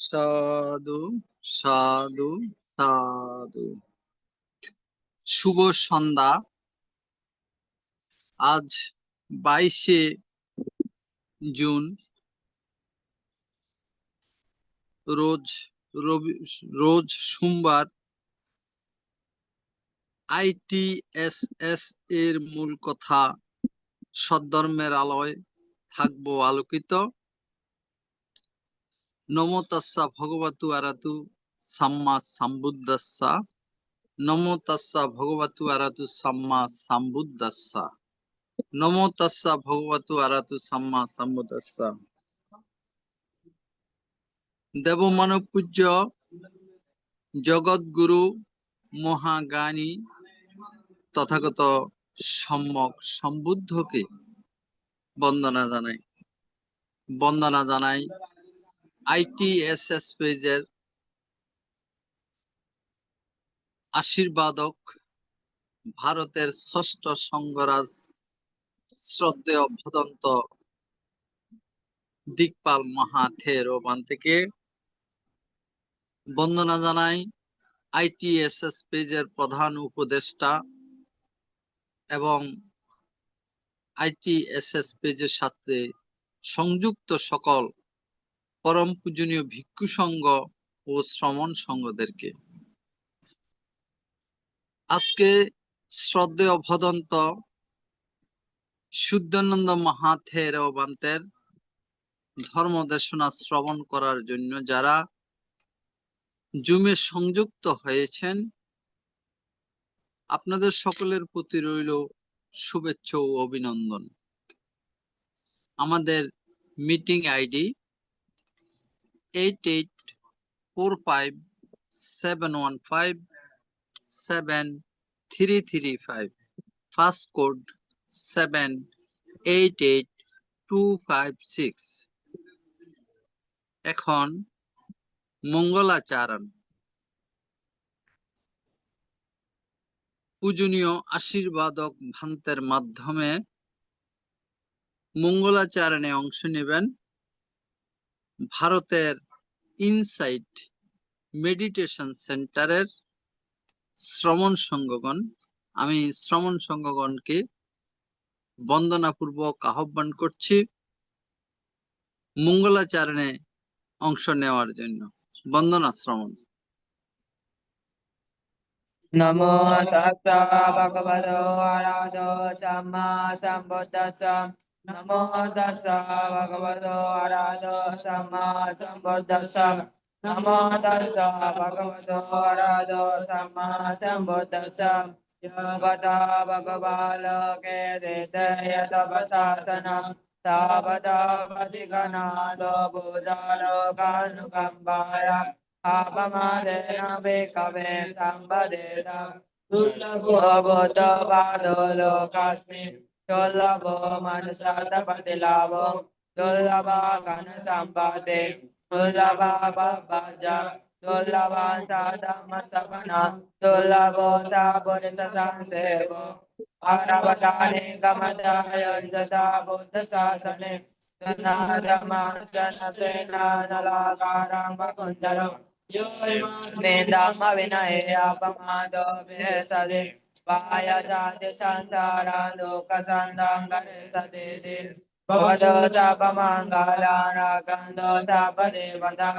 সাধু সাধু সাধু। শুভ সন্ধ্যা। আজ 22শে জুন, রোজ সোমবার। ITSS এর মূল কথা, সদ্ধর্মের আলোয় থাকবো আলোকিত। নমো তাস্সা ভগবতু আরাতু সাম্মা সাম্বুদ্দাস্সা। নমো তাস্সা ভগবতু আরাতু সাম্মা সাম্বুদ্দাস্সা। নমো তাস্সা ভগবতু আরাতু সাম্মা সাম্বুদ্দাস্সা। দেবমানব পূজ্য জগৎগুরু মহাজ্ঞানী তথাগত সম্যক সম্বুদ্ধকে বন্দনা জানাই ITSS পেজের আশীর্বাদক, ভারতের ষষ্ঠ সংঘরাজ শ্রদ্ধেয় ভদন্ত দিকপাল মহাথেরো বান্তেকে বন্দনা জানাই ITSS পেজের প্রধান উপদেষ্টা এবং ITSS পেজের সাথে সংযুক্ত সকল পরম পূজনীয় ভিক্ষু সংঘ ও শ্রমণ সংঘদেরকে। আজকে শ্রদ্ধেয় ভদন্ত শুদ্ধানন্দ মহাথেরো বান্তের ধর্ম দেশনা শ্রবণ করার জন্য যারা জুমে সংযুক্ত হয়েছেন, আপনাদের সকলের প্রতি রইল শুভেচ্ছা ও অভিনন্দন। আমাদের মিটিং আইডি 884571573335, ফার্স্ট কোড 788256। এখন মঙ্গলাচারণ। পূজনীয় আশীর্বাদক ভান্তের মাধ্যমে মঙ্গলাচারণে অংশ নেবেন ভারতের ইনসাইট মেডিটেশন সেন্টারের শ্রমণ সংঘগণ। আমি শ্রমণ সংঘগণকে বন্দনাপূর্বক আহ্বান করছি মঙ্গলাচারণে অংশ নেওয়ার জন্য। বন্দনা শ্রমণ। নমো তাস্সা ভগবতো আরাহতো সাম্মা সাম্বুদ্দাস্সা। নমো তাস্সা ভগবতো আরাহতো সাম্মা সাম্বুদ্দাস্সা। নমো তাস্সা ভগবতো আরাহতো সাম্মা সাম্বুদ্দাস্সা। যবতা ভগবালোকে দেতয়া তপসাসনম তাবতা পতিগণাদো ভূতালোকানুকম্পায়া আপমাদেন বিকবে সম্পদেতা দুর্লভো ভূতো বাদো লোকাস্মিন দুর্লভো মনুষ্যতপতিলাভো দুর্লভা ঘন সম্পদে দুর্লভা ভবজা দুর্লভা সাধম সপনা দুর্লভো পুरुষ সংসেবো আরবতানে গমদায়ঞ্জতা বুদ্ধ শাসনে सेनानलाकारं वकुञ्जरो यो इमस्मे धम्म विनये अपमादो विहसति वायजाति संसारा लोकसन्दङ्गरे सति भवतो सपमङ्गलानागन्धो सपदेवता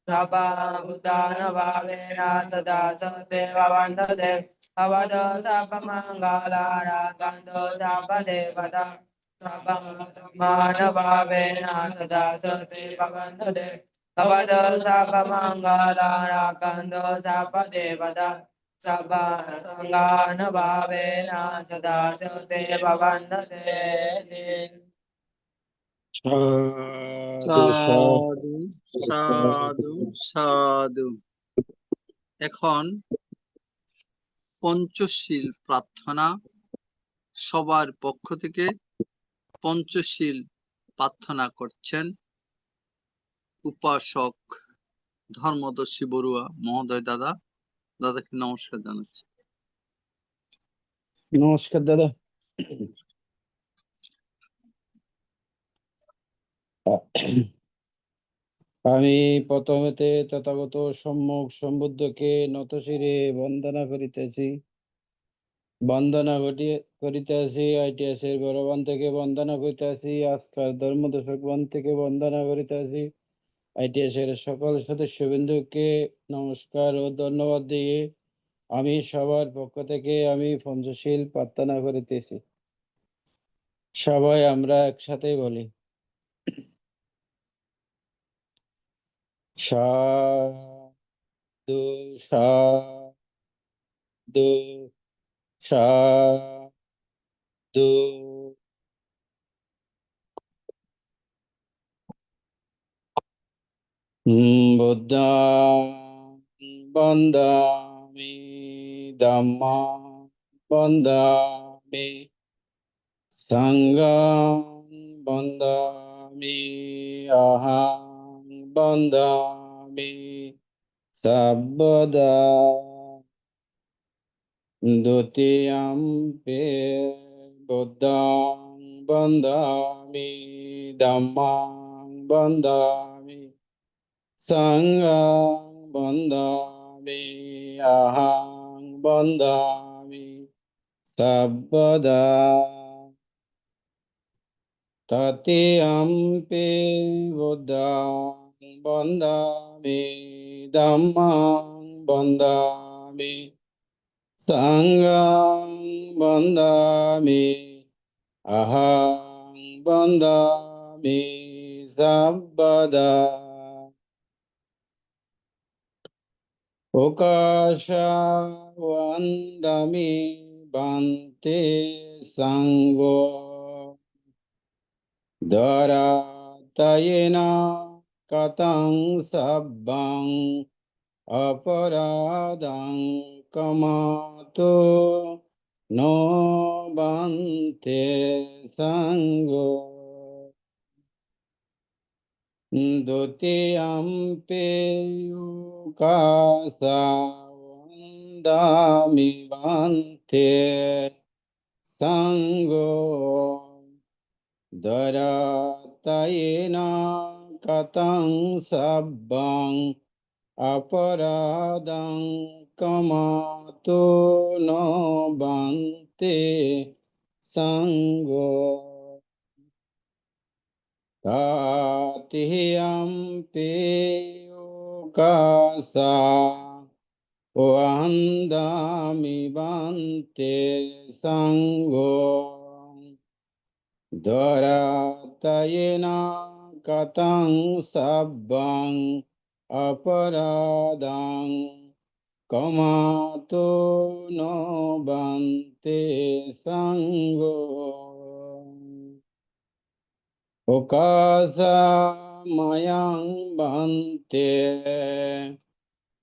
सपभूतानुभावेन सदा सदेव वन्दते भवतो सपमङ्गलानागन्धो सपदेवता मानभावेन सदा सते भवन्तते भवतो सपमङ्गलानागन्धो सपदेवता सपसङ्गानुभावेन सदा सते भवन्तते। সাধু সাধু সাধু। এখন পঞ্চশীল প্রার্থনা। সবার পক্ষ থেকে পঞ্চশীল প্রার্থনা করছেন উপাসক ধর্মদর্শী বড়ুয়া মহোদয়। দাদাকে নমস্কার জানাচ্ছি। নমস্কার দাদা। আমি প্রথমেতে তথাগত সম্মুখ সম্বুদ্ধকে নতশিরে বন্দনা করিতেছি। করিতেছি আইটিএসের গৌরবান থেকে বন্দনা করিতেছি। আজকাল ধর্মদর্শকবান থেকে বন্দনা করিতেছি। আইটিএসের সকল সদস্যবৃন্দকে নমস্কার ও ধন্যবাদ দিয়ে আমি সবার পক্ষ থেকে আমি পঞ্চশীল প্রার্থনা করিতেছি। সবাই আমরা একসাথে বলি, সাধু সাধু সাধু। বুদ্ধাং বন্দামি ধম্মাং বন্দামি সংঘং বন্দামি অহং বন্দামি সর্বদা। দ্বিতীয়ম্পি বুদ্ধং বন্দামি ধম্মাং বন্দামি সংঘং বন্দামি অহং বন্দামি সর্বদা। তৃতীয়ম্পি বুদ্ধং বন্দামি ধম্মাং বন্দামি সংঘং বন্দামি অহং বন্দামি সর্বদা। ওকাশাবন্দামি বান্তে সঙ্গো দরাতয়েনা কতং সব্বং অপরাধং কমাতো নো বান্তে সঙ্গো। দ্বিতীয়ম্পি ওকাশাবন্দামি বান্তে সঙ্গো দরাতয়েনা কতং সব্বং অপরাধং কমাতো নো বান্তে সঙ্গো। তৃতীয়ম্পি ওকাশাবন্দামি বান্তে সঙ্গো দরাতয়েনা কতং সব্বং অপরাধং কমাতো নো বান্তে সঙ্গো। ওকাশাময়ং বান্তে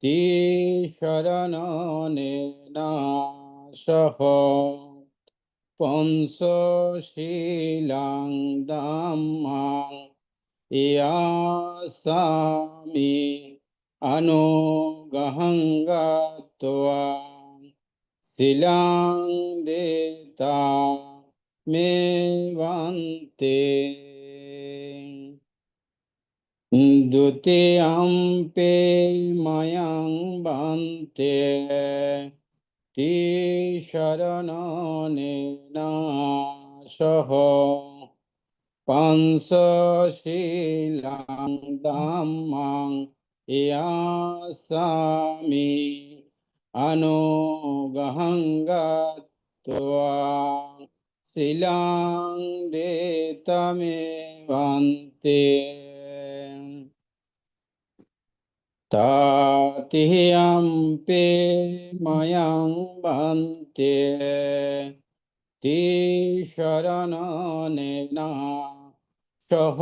তিসরণেনা সহ পঞ্চশীলাং ধাম্মাং ইয়াসামি অনুগ্রহং গত্বা শিলাং দেতা মে বান্তে। দ্বিতীয়ম্পি ময়ং বান্তে তিসরণেনা সহ পঞ্চশীলাং ধাম্মাং ইয়াসামি অনুগ্রহং গত্বা শিলাং দেতা মে বান্তে। তৃতীয়ম্পি ময়ং বান্তে তিসরণেনা সহ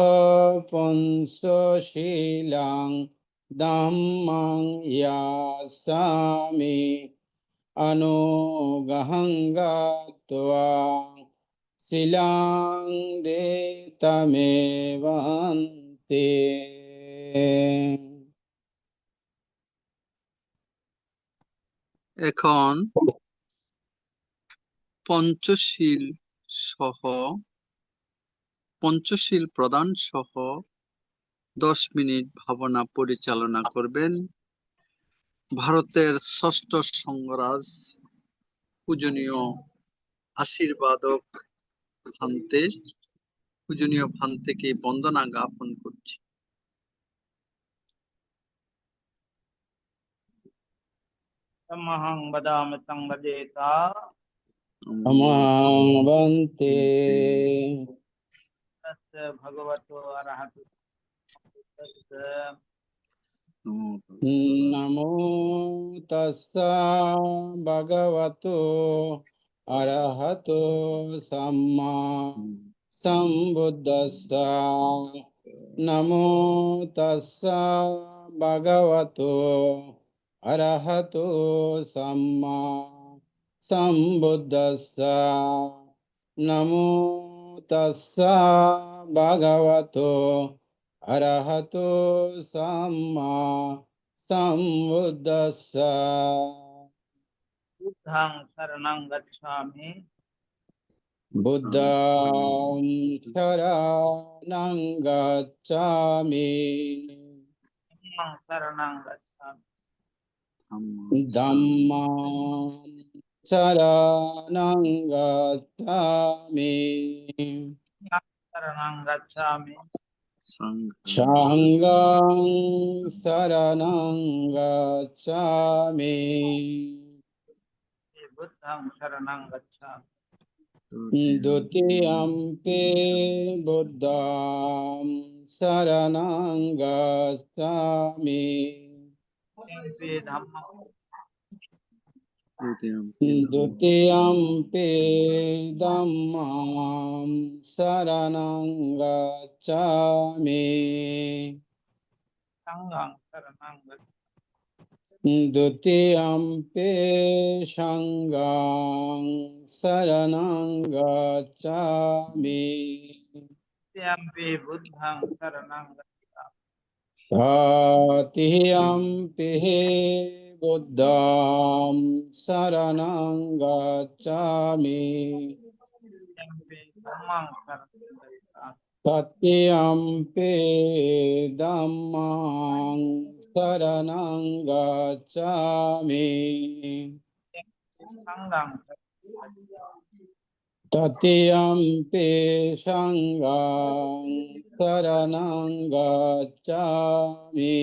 পঞ্চশীলাং ধাম্মাং ইয়াসামি অনুগ্রহং গত্বা শিলাং দেতা মে বান্তে। এখন পঞ্চশীল সহ পঞ্চশীল প্রদান সহ 10 মিনিট ভাবনা পরিচালনা করবেন ভারতের ষষ্ঠ সঙ্গরাজ পূজনীয় আশীর্বাদক ভান্তে। পূজনীয় ভান্তেকে বন্দনা জ্ঞাপন করছি। तमहं वदामि तं वदेता अमावन्ते तस्य भगवतो अरहतो तस्य नमो तस्सा भगवतो अरहतो सम्मा सम्बुद्धस्सा नमो तस्सा भगवतो अरहतो सम्मा सम्बुद्धस्सा नमो तस्सा भगवतो अरहतो सम्मा सम्बुद्धस्सा बुद्धं शरणं गच्छामि बुद्धं शरणं गच्छामि धम्मं शरणं गच्छामि धम्मं शरणं गच्छामि शरणं गच्छामि संघं शरणं गच्छामि बुद्धं शरणं गच्छामि द्वितीयम्पि बुद्धं शरणं गच्छामि द्वितीयम्पि धम्मं द्वितीयम्पि धम्मं शरणं गच्छामि संघं शरणं गच्छामि द्वितीयम्पि संघं शरणं गच्छामि तृतीयम्पि बुद्धं शरणं गच्छामि तृतीयम्पि बुद्धं शरणं गच्छामि तृतीयम्पि धम्मं शरणं गच्छामि तृतीयम्पि धम्मं शरणं गच्छामि संघं तृतीयम्पि संघं शरणं गच्छामि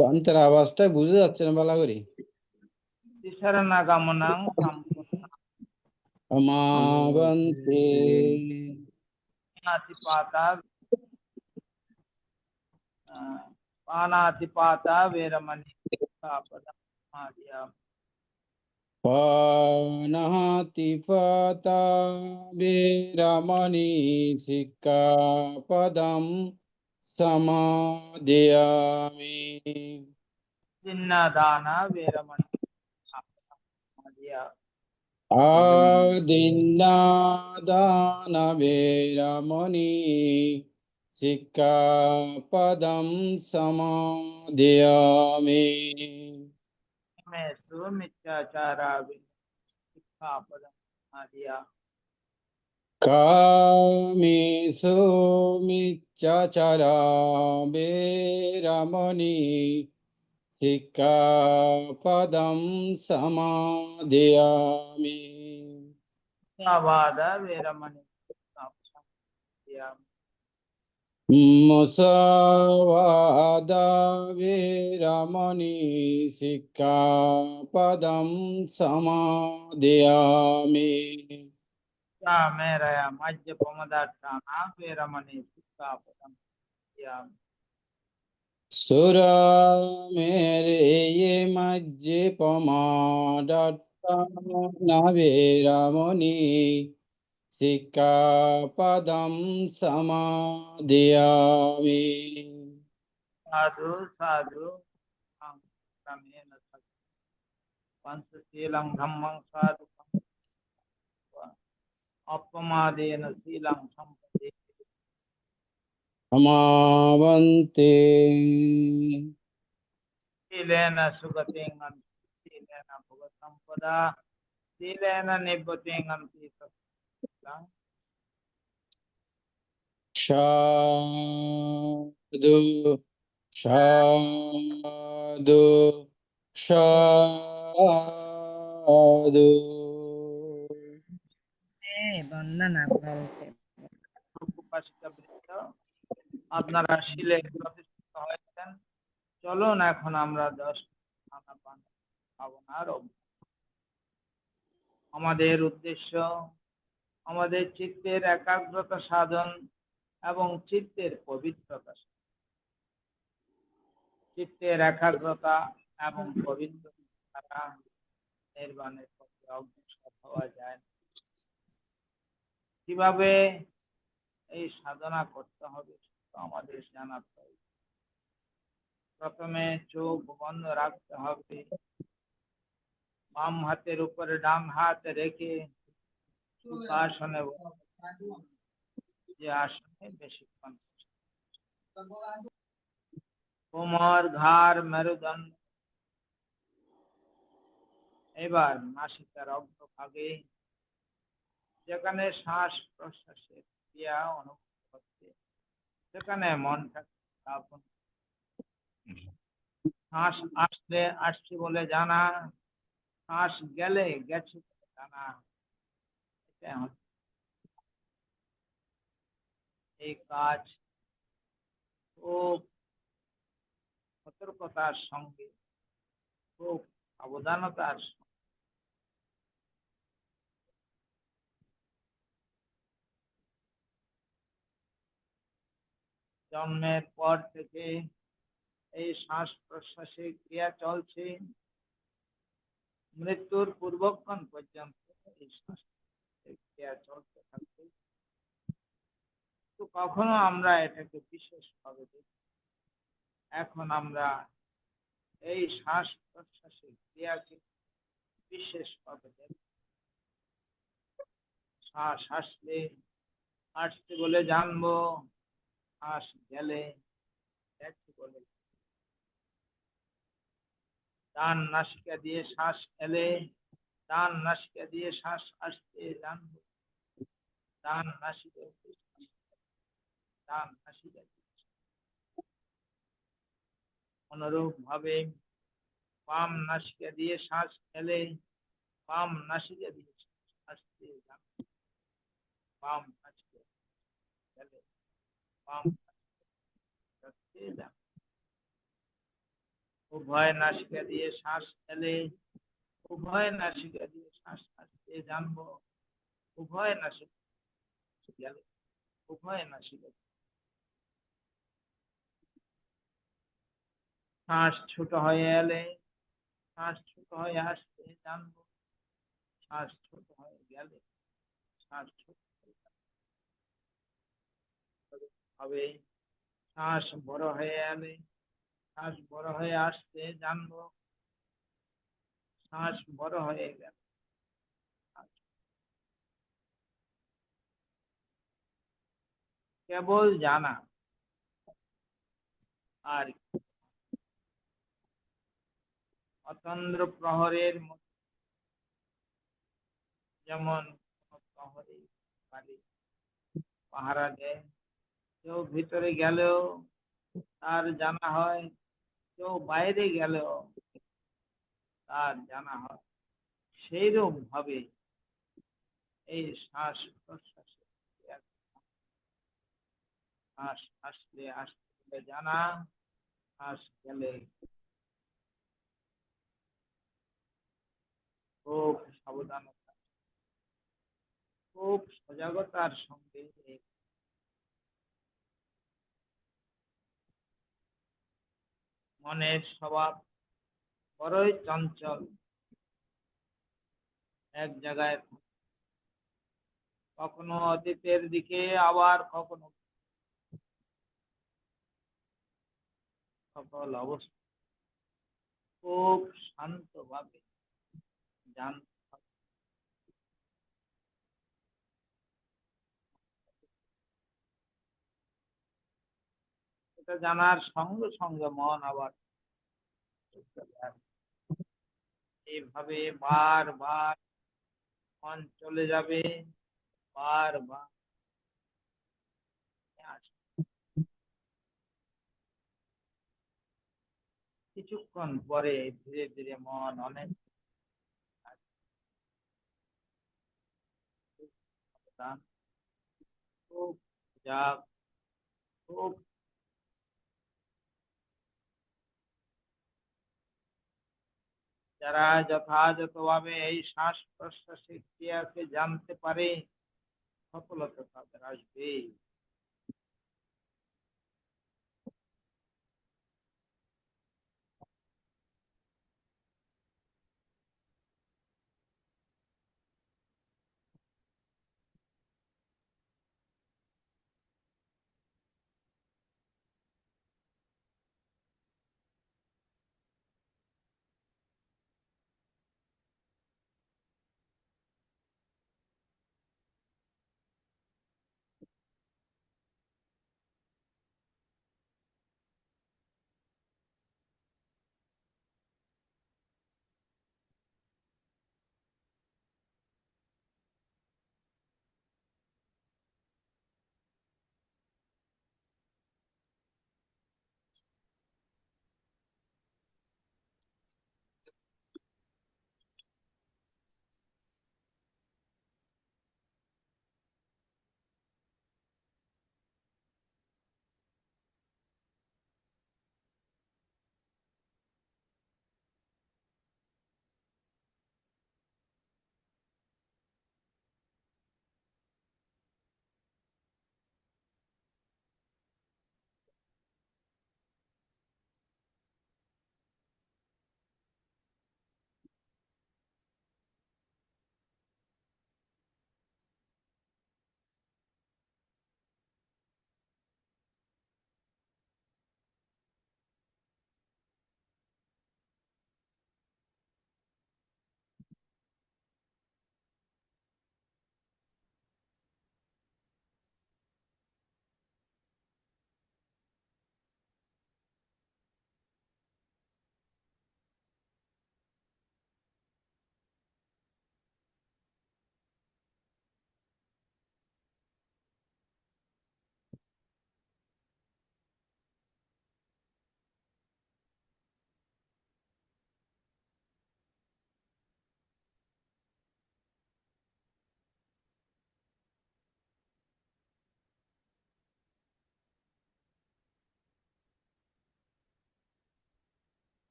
বান্তের আওয়াজটা বুঝে যাচ্ছে না ভালো করে शरणागमनं सम्पूर्ण আমাবন্তে पानातिपाता पानातिपाता वेरमणि सिक्खापदमादिया পানাতিপাতা বিরমণি সিক্খাপদম সমাদিয়ামি जिन्नदाना वेरमणि सिक्खापदमादिया আদিন্নাদান বিরমণি সিক্খাপদম সমাদিয়ামি में सुमित्याचारा सिक्खापदमादिया कामेषु मिच्छाचारा वेरमणि सिक्खापदं समादियामि मुसावादा वेरमणि सिक्खापदमादिया मुसावादा वेरमणि सिक्खापदं समादियामि मेरा मध्य पमदाठाना वेरमणि सिक्खापदमादिया सुरामेरे ये मज्जे पमादत्तान वेरमणि सिक्खापदं समादियामि साधु साधु क्रमेण पंचशीलं धम्मं साधु अपमादेन शीलं संपदे अमावन्ते शीलेन सुगतिं शीलेन भुवसंपदा शीलेन निब्बतिङन्ति तत्सत् সাধু সাধু সাধু। বন্দনা বলতে উপাসিকা বৃন্দ, আপনারা শিলে প্রতিষ্ঠিত হয়েছেন। চলুন এখন আমরা 10 আনাপান ভাবনার আমাদের উদ্দেশ্য আমাদের চিত্তের একাগ্রতা সাধন এবং চিত্তের পবিত্রতা। চিত্তের একাগ্রতা এবং পবিত্রতা দ্বারা নির্বাণের পথে অগ্রসর হওয়া যায় না। কিভাবে এই সাধনা করতে হবে সেটা আমাদের জানাতে হবে। প্রথমে চোখ বন্ধ রাখতে হবে, বাম হাতের উপরে ডান হাত রেখে সুখাসনে যে আসনে বেশিক্ষণ কোমর ঘাড় মেরুদণ্ড। এবার নাসিকার অগ্রভাগে যেখানে শ্বাস প্রশ্বাসের ক্রিয়া অনুভব হচ্ছে সেখানে মনটাকে স্থাপন। শ্বাস আসলে আসছে বলে জানা, শ্বাস গেলে গেছে বলে জানা। এটা হচ্ছে এই কাজ খুব সতর্কতার সঙ্গে, খুব সাবধানতার সঙ্গে। জন্মের পর থেকে এই শ্বাস প্রশ্বাসের ক্রিয়া চলছে, মৃত্যুর পূর্বক্ষণ পর্যন্ত এই শ্বাস প্রশ্বাসের ক্রিয়া চলতে থাকবে। তো কখনো আমরা এটাকে বিশেষভাবে দেখি। এখন আমরা এই শ্বাস প্রশ্বাসের ক্রিয়াকে বিশেষভাবে দেখি। শ্বাস আসলে আসছে বলে জানবো, শ্বাস গেলে গেছে বলে। ডান নাসিকা দিয়ে শ্বাস এলে ডান নাসিকা দিয়ে শ্বাস আসতে জানবো, ডান নাসিকা দিয়ে শ্বাস ডান নাসিকা দিয়ে। অনুরূপ ভাবে বাম নাসিকা দিয়ে শ্বাস এলে বাম নাসিকা দিয়ে শ্বাস আসতে জানবো, বাম নাসিকা এলে বাম নাসিকা আসতে জানবো। উভয় নাসিকা দিয়ে শ্বাস এলে উভয় নাসিকা দিয়ে শ্বাস আসতে জানবো, উভয় নাসিকা গেলে উভয় নাসিকা। শ্বাস ছোট হয়ে এলে শ্বাস ছোট হয়ে আসতে জানবো, শ্বাস ছোট হয়ে গেলে শ্বাস ছোট হয়ে হবে। শ্বাস বড় হয়ে এলে শ্বাস বড় হয়ে আসতে জানবো, শ্বাস বড় হয়ে গেলে কেবল জানা আর অতন্দ্র প্রহরের মতো। যেমন কোন প্রহরী বাড়ি পাহারা দেয়, কেউ ভিতরে গেলেও তার জানা হয়, কেউ বাইরে গেলেও তার জানা হয়। সেইরকম ভাবে এই শ্বাস প্রশ্বাসের ক্রিয়া। শ্বাস আসলে আসতে জানা, শ্বাস গেলে খুব সাবধানতা, খুব সজাগতার সঙ্গে মনের স্বভাব বড়ই চঞ্চল, এক জায়গায় কখনো অতীতের দিকে আবার কখনো সকল অবস্থা খুব শান্তভাবে জানতে হবে। এটা জানার সঙ্গে সঙ্গে মন আবার চলে আসে। এইভাবে বারবার মন চলে যাবে বারবার আসবে। কিছুক্ষণ পরে ধীরে ধীরে মন অনেক সাবধান, খুব সজাগ, খুব যারা যথাযথভাবে এই শ্বাস প্রশ্বাসের ক্রিয়াকে জানতে পারে সফলতা তাদের আসবে।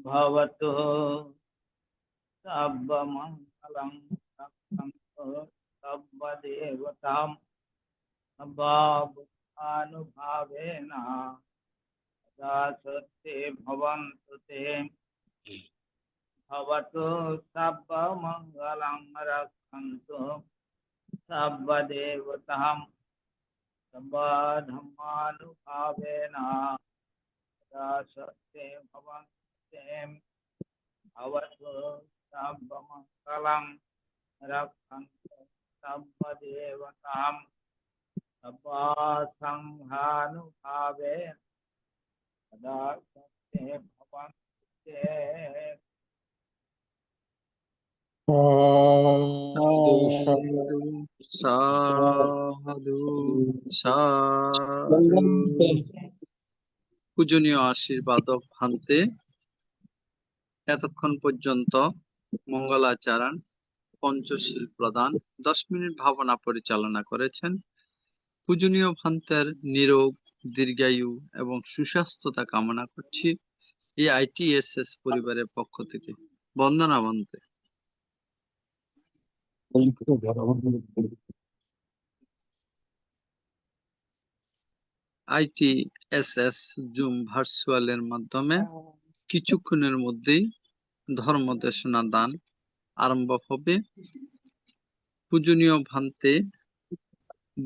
भवतु सर्वमङ्गलं रक्षन्तु सर्वदेवतां सर्वभूतानुभावेन सदा सत्ये भवन्तु ते भवतु सर्वमङ्गलं रक्षन्तु सर्वदेवतां सर्वधर्मानुभावेन सदा सत्ये भवन्तु ते भवतु सर्वमङ्गलं रक्षन्तु सर्वदेवतां सर्वसङ्घानुभावेन सदा सत्ये भवन्तु ते সাধু সাধু সাধু পূজনীয় আশীর্বাদক ভান্তে এতক্ষণ পর্যন্ত মঙ্গলাচরণ পঞ্চশীল প্রদান 10 মিনিট ভাবনা পরিচালনা করেছেন। পূজনীয় ভান্তের নিরোগ দীর্ঘায়ু এবং সুস্বাস্থ্যতা কামনা করছি এই ITSS পরিবারের পক্ষ থেকে। বন্দনা ভান্তে। ITSS জুম ভার্চুয়ালের মাধ্যমে কিছুক্ষণের মধ্যেই ধর্ম দেশনা দান আরম্ভ হবে। পূজনীয় ভান্তে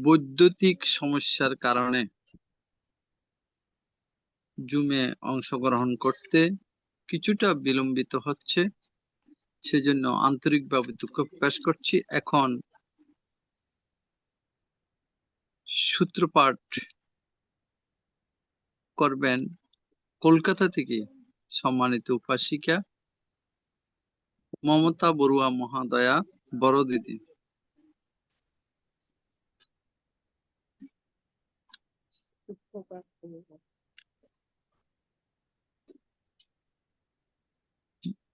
বৈদ্যুতিক সমস্যার কারণে জুমে অংশগ্রহণ করতে কিছুটা বিলম্বিত হচ্ছে, সেজন্য আন্তরিকভাবে দুঃখ প্রকাশ করছি। এখন সূত্রপাঠ করবেন কলকাতা থেকে সম্মানিত উপাসিকা মমতা বড়ুয়া মহাদয়া বড় দিদি।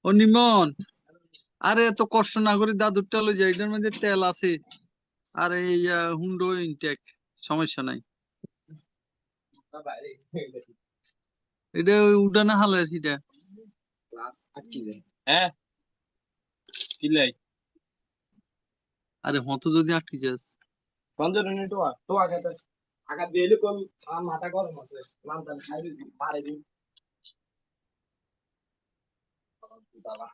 ও নিমন, আরে এত কষ্ট না করে দাদুরটা লই যাই, এটার মধ্যে তেল আছে আর এই হুন্ডো ইনটেক, সমস্যা নাই। এটা ওই উডানা হালে সেটা হ্যাঁ কিলাই আরে হতো যদি আটকে যাস। 15 মিনিট তো আগে আগে দিলে কোন মাথা গরম আছে নাম তাহলে খাই দিই পারে দিই বাবা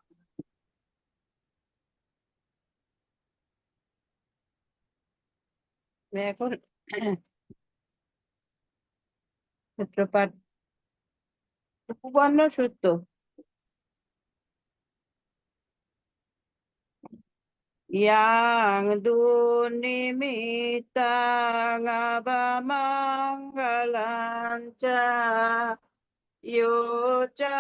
এখন সূত্রপাঠ উপপন্ন সূত্র yang dunimittang abamanggalanca yoca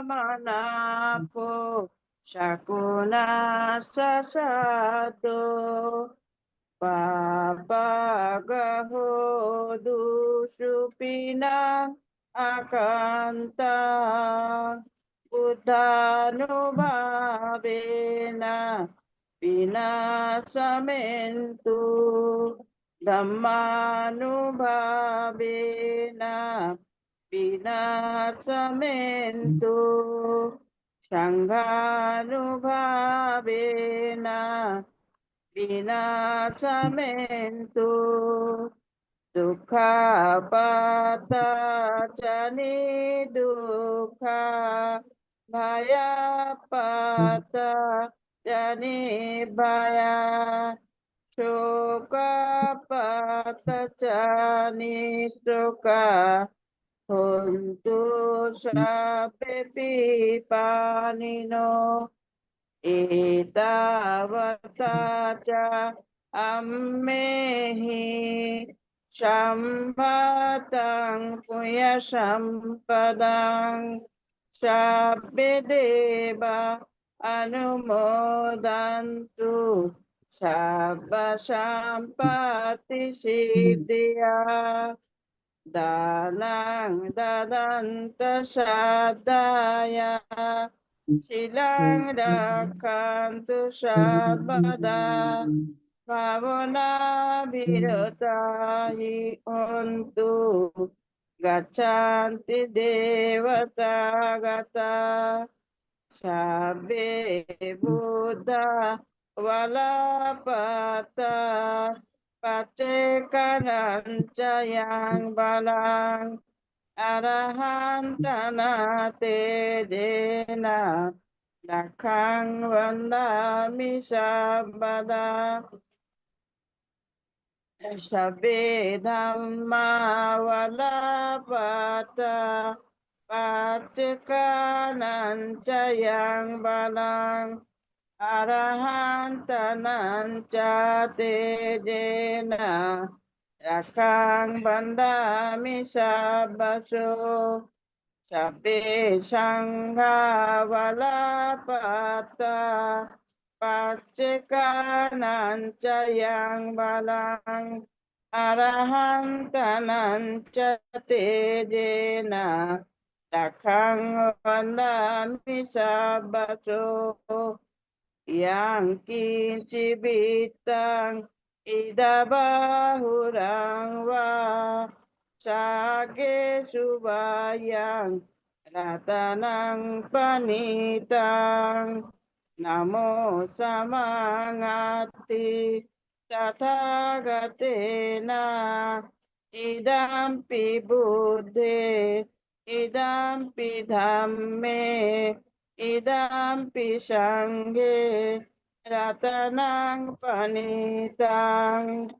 manapo sakuna sasado papagaho dusupinang akanta buddhanubhavena vinasamentu dhammanubhavena vinasamentu sanghanubhavena vinasamentu dukkha patacani dukkha bhaya patacani bhaya shoka patacani shoka hontu sabbe pipanino etavata ca ammehi Sambhatang punya sampadang sabbe deva anumodantu sabba sampati siddhya danang dadanta sadaya silang dakantu sabada Pavana Bhiratai Ontu गच्छन्ति देवता गता साबे Buddha वलपता पच्चेकरञ्च yang balang arahantana tejena dakhang vandami sabada sabbe dhamma valapata paccakananca yang balang arahantananca tejena dakhang vandami sabbaso sabbe sangha valapata paccakananca yang balang arahantananca tejena dakhang vandami sabbaso yang kincibitang idabahurang va sage subayang ratanang panitang namo samangati tathagatena idampi buddhe idampi dhamme idampi sanghe ratanang panitang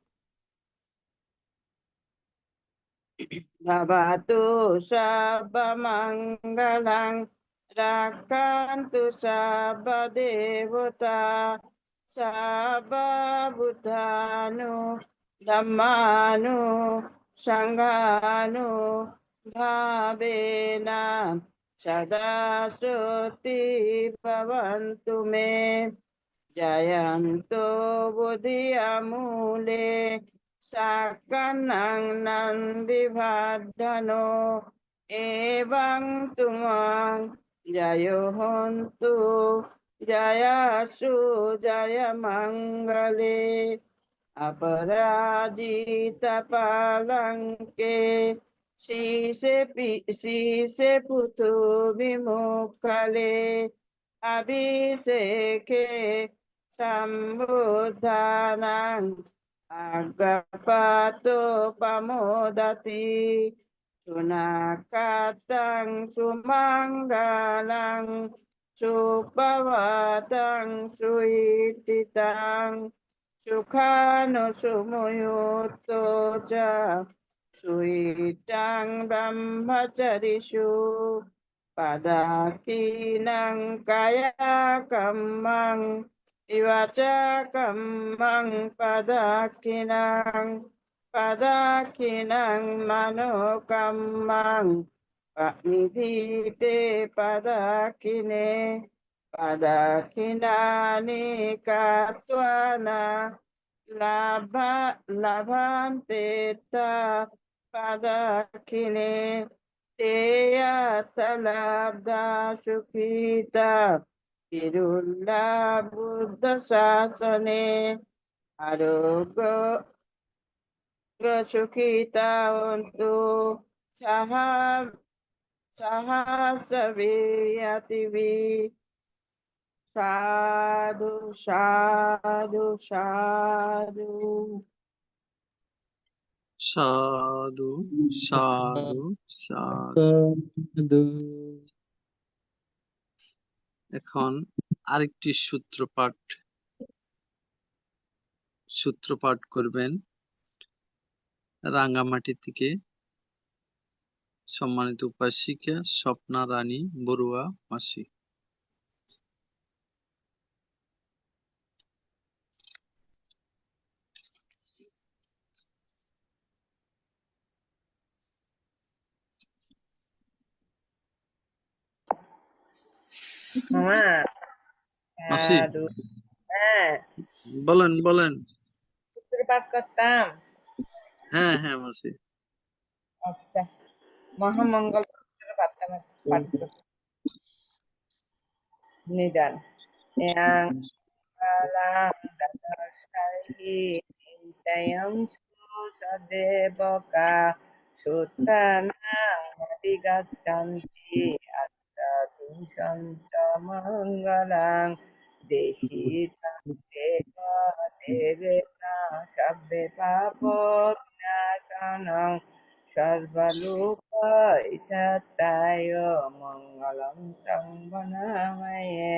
bhavatu sabba mangalang rakantu sabba devata sabba buddhanu dhammanu sanghanu bhavena sada soti bhavantu me jayanto buddhiyamule sakanang nandi bhaddhano evang tumang jayo hontu jayasu jaya mangale aparajita palanke sise putu vimukale abhiseke sambudhanang agapato pamodati sunakatang sumanggalang supawatang suititang sukhano sumuyuto ja suitang brahmacharishu padakinang kaya kamang iwaca kamang padakinang mano kamang panidite padakine padakinani katwana labhante ta padakine teya talabda sukhita Tirulla Buddha Sasane Aroga Sukhita Untu Sahasaviyativi Sadhu Sadhu Sadhu সাধু সাধু সাধু। সাধু। এখন আরেকটি সূত্রপাঠ করবেন রাঙ্গামাটি থেকে সম্মানিত উপাসিকা স্বপ্না রানী বড়ুয়া মাসি। মামা মাসি সাধু হ্যাঁ বলেন বলেন। সূত্রপাত করতাম। হ্যাঁ হ্যাঁ মাসি। আচ্ছা, মহামঙ্গল সূত্রপাত পাঠ করতাম। নিদান yang kalang dasari tayam su sadeboka Suttanang Madhigattanti Attapuruṣaṃ Mangalang Desitam Deva Devena Sabbe Papo Vinaṣanam Sarvaloka Itattayo Mangalam Tam Vanamaye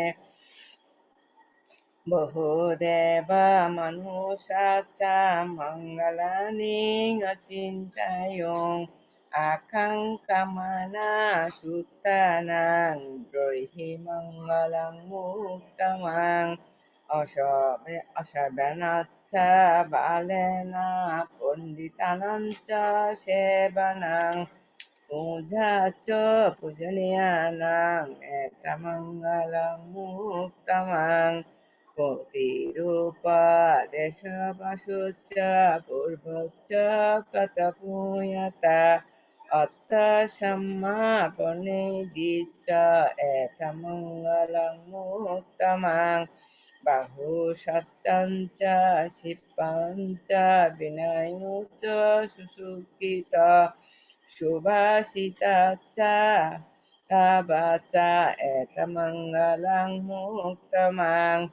Bahudeva Manusata Mangalani Acintayong Akang Kamana Sutanang Drohi Mangalang Muktamang Asabanatsa Balena Punditanancha Sebanang Pujacho Pujanyanang Etamangalang Muktamang Kotirupa Desabasutya Purvacha Katapuyata Atta Samma Panidita Etamangalang Muktamang Bahu Satyancha Sipancha Vinayucha Susukita Shubhasita cha Tabata etamangalang muktamang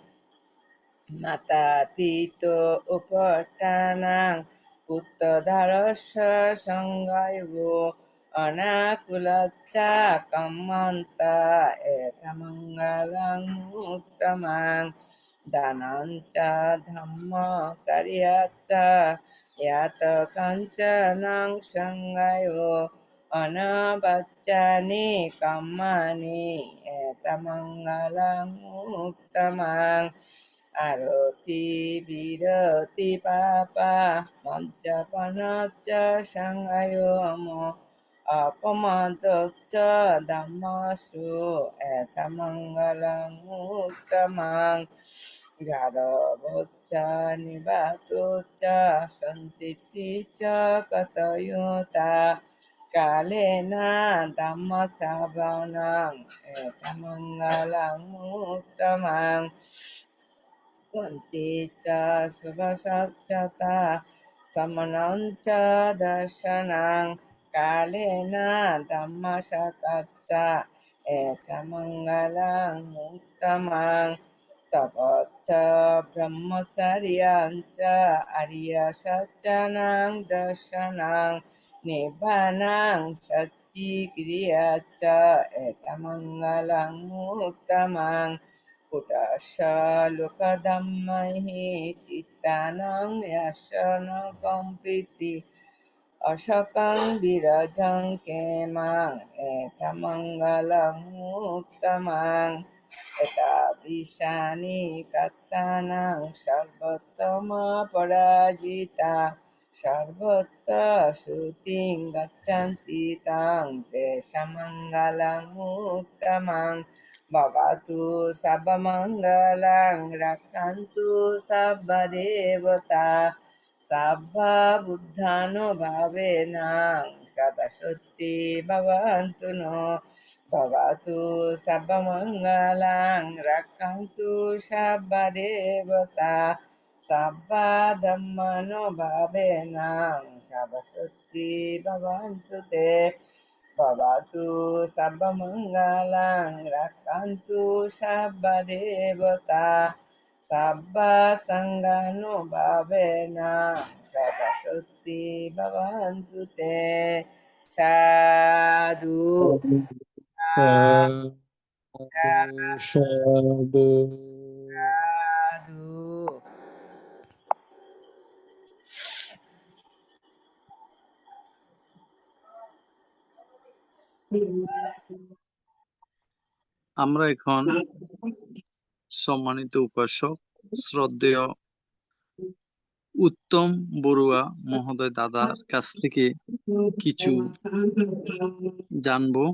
Mata pito upatanang Puttadarasya sangayo Anakulacha kamanta etamangalang muktamang Danancha dhamma saryacha Yata kancanang sangayo Anabacchani kamani etamangalang muktamang Aroti virati papa mancha panacha sangayomo apamadocha dhammasu etamangalang muktamang Gadavoccha nibatocha santiticha katayota Kalena dhammasavanang etamangalang muktamang Kunti cha subhasachata samanancha darshanang kalena dhammasakacha ekamangalang muktamang tapacha brahmasaryancha ariyasachanang darshanang nibbanang satchikriyacha ekamangalang muktamang Putasha lokadammahi cittanang yasana kampiti asakang birajang kemang etamangalang muktamang etabrisani kattanang sarvatama parajita sarvata suting gaccanti tang te samangalang muktamang Bhavatu Sabbamangalang Rakantu Sabba Devata Sabba Buddhano Bhavenang Sadashutti Bhavantu no Bhavatu Sabbamangalang Rakantu Sabba Devata Sabba Dhammano Bhavenang Sadashutti Bhavantu te Bhavatu Sabbamangalang Rakantu Sabba Devata Sabba Sangano Bhavena Sadashutti Bhavantu Te Sadhu Sadhu, sadhu. Sadhu আমরা এখন সম্মানিত উপাসক শ্রদ্ধেয় উত্তম বড়ুয়া মহোদয় দাদার কাছ থেকে কিছু জানবো।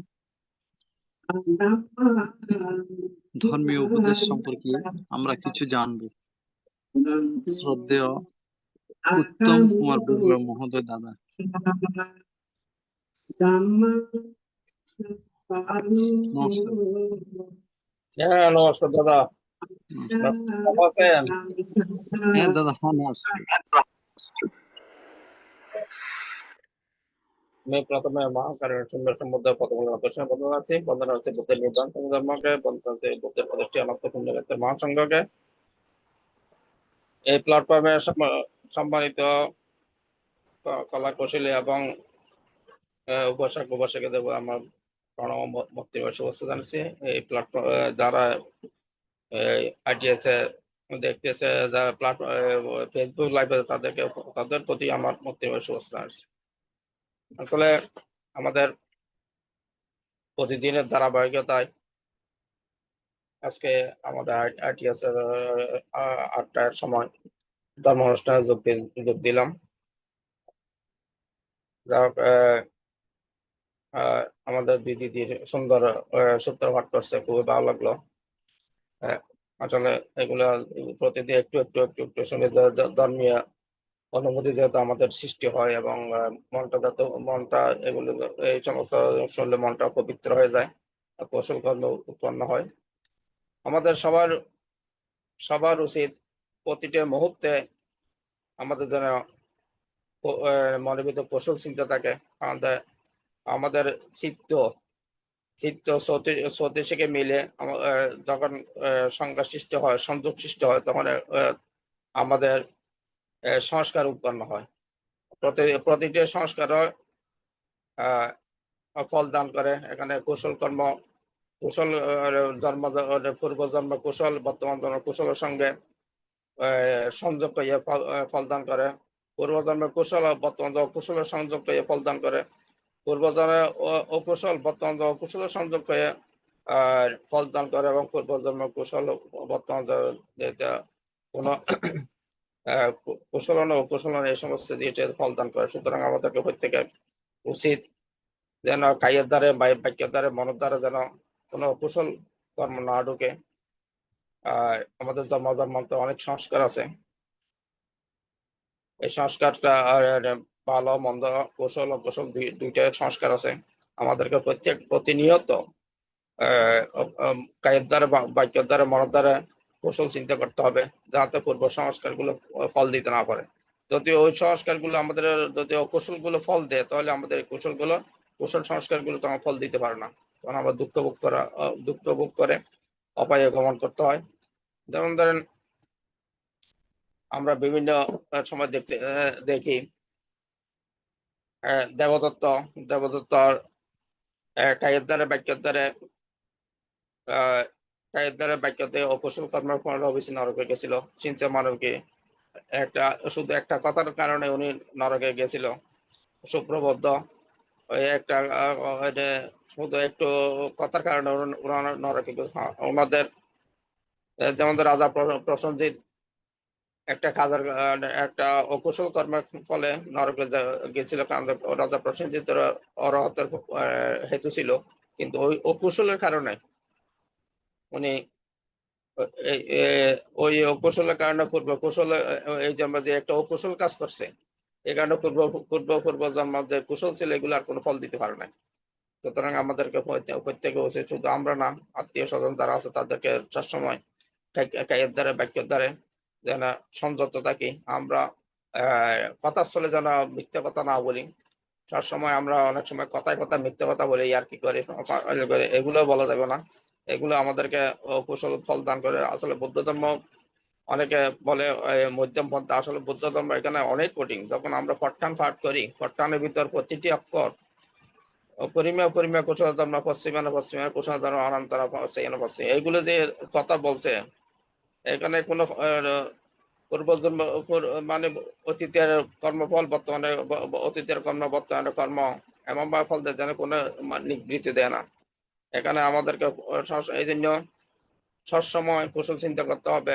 ধর্মীয় উপদেশ সম্পর্কে আমরা কিছু জানবো। শ্রদ্ধেয় উত্তম কুমার বড়ুয়া মহোদয় দাদা। নমস্কার। হ্যাঁ নমস্কার দাদা, ভালো আছেন? হ্যাঁ দাদা, হ্যাঁ নমস্কার। আমি প্রথমে মহাকারণ সুন্দর সম্বন্ধে বন্ধন আছি বুদ্ধের নির্বাণ ধর্মকে, বন্ধন আছে বুদ্ধের প্রতিষ্ঠিত অনন্ত পুণ্যক্ষেত্রের মহাসংঘকে। এই প্ল্যাটফর্মে সম্মানিত কলা কৌশলী এবং উপাসক উপাসকে দেব আমার প্রণব ভক্তির শুভেচ্ছা জানাচ্ছি। এই প্ল্যাটফর্ম যারা ITS দেখতেছে, যারা ফেসবুক লাইভে তাদের প্রতি আমার ভক্তির শুভেচ্ছা জানাচ্ছি। আসলে আমাদের প্রতিদিনের ধারাবাহিকতায় আজকে আমাদের ITS এর 8টার সময় ধর্ম অনুষ্ঠানে যোগ দিলাম। যাই হোক, আমাদের দিদির সুন্দর সূত্রপাত করছে, খুবই ভালো লাগলো। আসলে এগুলা প্রতিদিন একটু একটু একটু একটু শুনে ধর্মীয় অনুভূতি যেহেতু আমাদের সৃষ্টি হয় এবং মনটা এগুলো এই সমস্ত শুনলে মনটা পবিত্র হয়ে যায়, কৌশল কর্ম উৎপন্ন হয়। আমাদের সবার উচিত প্রতিটা মুহূর্তে আমাদের যেন মনের ভিতর কৌশল চিন্তা থাকে। আমাদের চিত্ত সতীশকে মিলে যখন সংজ্ঞা সৃষ্টি হয়, সংযোগ সৃষ্টি হয়, তখন আমাদের সংস্কার উৎপন্ন হয়। প্রতিটি সংস্কার ফল দান করে। এখানে কুশল জন্ম পূর্ব জন্ম কুশল, বর্তমান জন্ম কুশলের সঙ্গে সংযোগ হয়ে ফল দান করে। পূর্বজন্মের কুশল বর্তমান কুশলের সংযোগ হয়ে ফল দান করে। পূর্বজন্মে অকুশল বর্তমান অকুশলের সংযোগ হয়ে ফল দান করে এবং পূর্বজন্ম কুশল বর্তমান কোন কুশল অকুশল এই সমস্ত দিয়ে ফল দান করে। সুতরাং আমাদেরকে প্রত্যেকের উচিত যেন কায়ের দ্বারে বাক্যের দ্বারে মনের দ্বারা যেন কোনো কুশল কর্ম না ঢুকে। আমাদের জন্মান্তরে অনেক সংস্কার আছে। এই সংস্কারটা ভালো মন্দ, কুশল অকুশল দুইটাই সংস্কার আছে। আমাদেরকে প্রতিনিয়ত কায়ের দ্বারা বাক্যের দ্বারা মনের দ্বারা কৌশল চিন্তা করতে হবে, যাতে পূর্ব সংস্কার গুলো ফল দিতে না পারে। যদি ওই সংস্কার গুলো আমাদের যদি অকুশল গুলো ফল দেয়, তাহলে আমাদের কুশল সংস্কার গুলো তখন ফল দিতে পারে না। তখন আবার দুঃখ ভোগ করে অপায়ে গমন করতে হয়। যেমন ধরেন, আমরা বিভিন্ন সময় দেখি দেবদত্তর কায়ের দ্বারা বাক্যতে অকুশল কর্মের ফলে অবশ্যই নরকে গেছিল। চিন্তা মানবকে শুধু একটা কথার কারণে উনি নরকে গেছিল। সুপ্রবদ্ধ ওই একটা শুধু একটু কথার কারণে নরকে গেছিল। ওনাদের যেমন রাজা প্রসেনজিৎ একটা অকুশল কর্মের ফলে নরকে গেছিল, কারণ রাজা প্রসেনজিতের অরহতের হেতু ছিল, কিন্তু ওই অকুশলের কারণে উনি ওই অকুশলের কারণে পূর্ব কুশল, এই যে আমরা যে একটা অকুশল কাজ করছে, এই কারণে পূর্ব জন্ম যে কুশল ছিল এগুলো আর কোনো ফল দিতে পারে না। সুতরাং আমাদেরকে প্রত্যেকে উচিত, শুধু আমরা না, আত্মীয় স্বজন যারা আছে তাদেরকে সবসময় কায়ের দ্বারা বাক্যের দ্বারা যেন সংযত থাকি। আমরা কথাস্থলে যেন মিথ্যা কথা না বলি। সবসময় আমরা অনেক সময় কথায় মিথ্যা কথা বলি, আর কি করে, এগুলো বলা যাবে না। এগুলো আমাদেরকে কুশল ফল দান করে। আসলে বৌদ্ধ ধর্ম অনেকে বলে মধ্যম পন্থা, আসলে বৌদ্ধ ধর্ম এখানে অনেক কঠিন। যখন আমরা ফট্টান পাঠ করি, ফট্টানের ভিতর প্রতিটি অক্ষর পরিমেয় কুশল ধর্ম, পশ্চিমের কুশল ধর্ম, অনন্তর পশ্চিম, এইগুলো যে কথা বলছে, এখানে কোনো পূর্বজন্ম মানে অতীতের কর্মফল বর্তমানে, অতীতের কর্ম বর্তমানে কর্ম এমন ভাবে ফল দেয় যেন কোনো নিবৃত্তি দেয় না। এখানে আমাদেরকে এই জন্য সবসময় কুশল চিন্তা করতে হবে।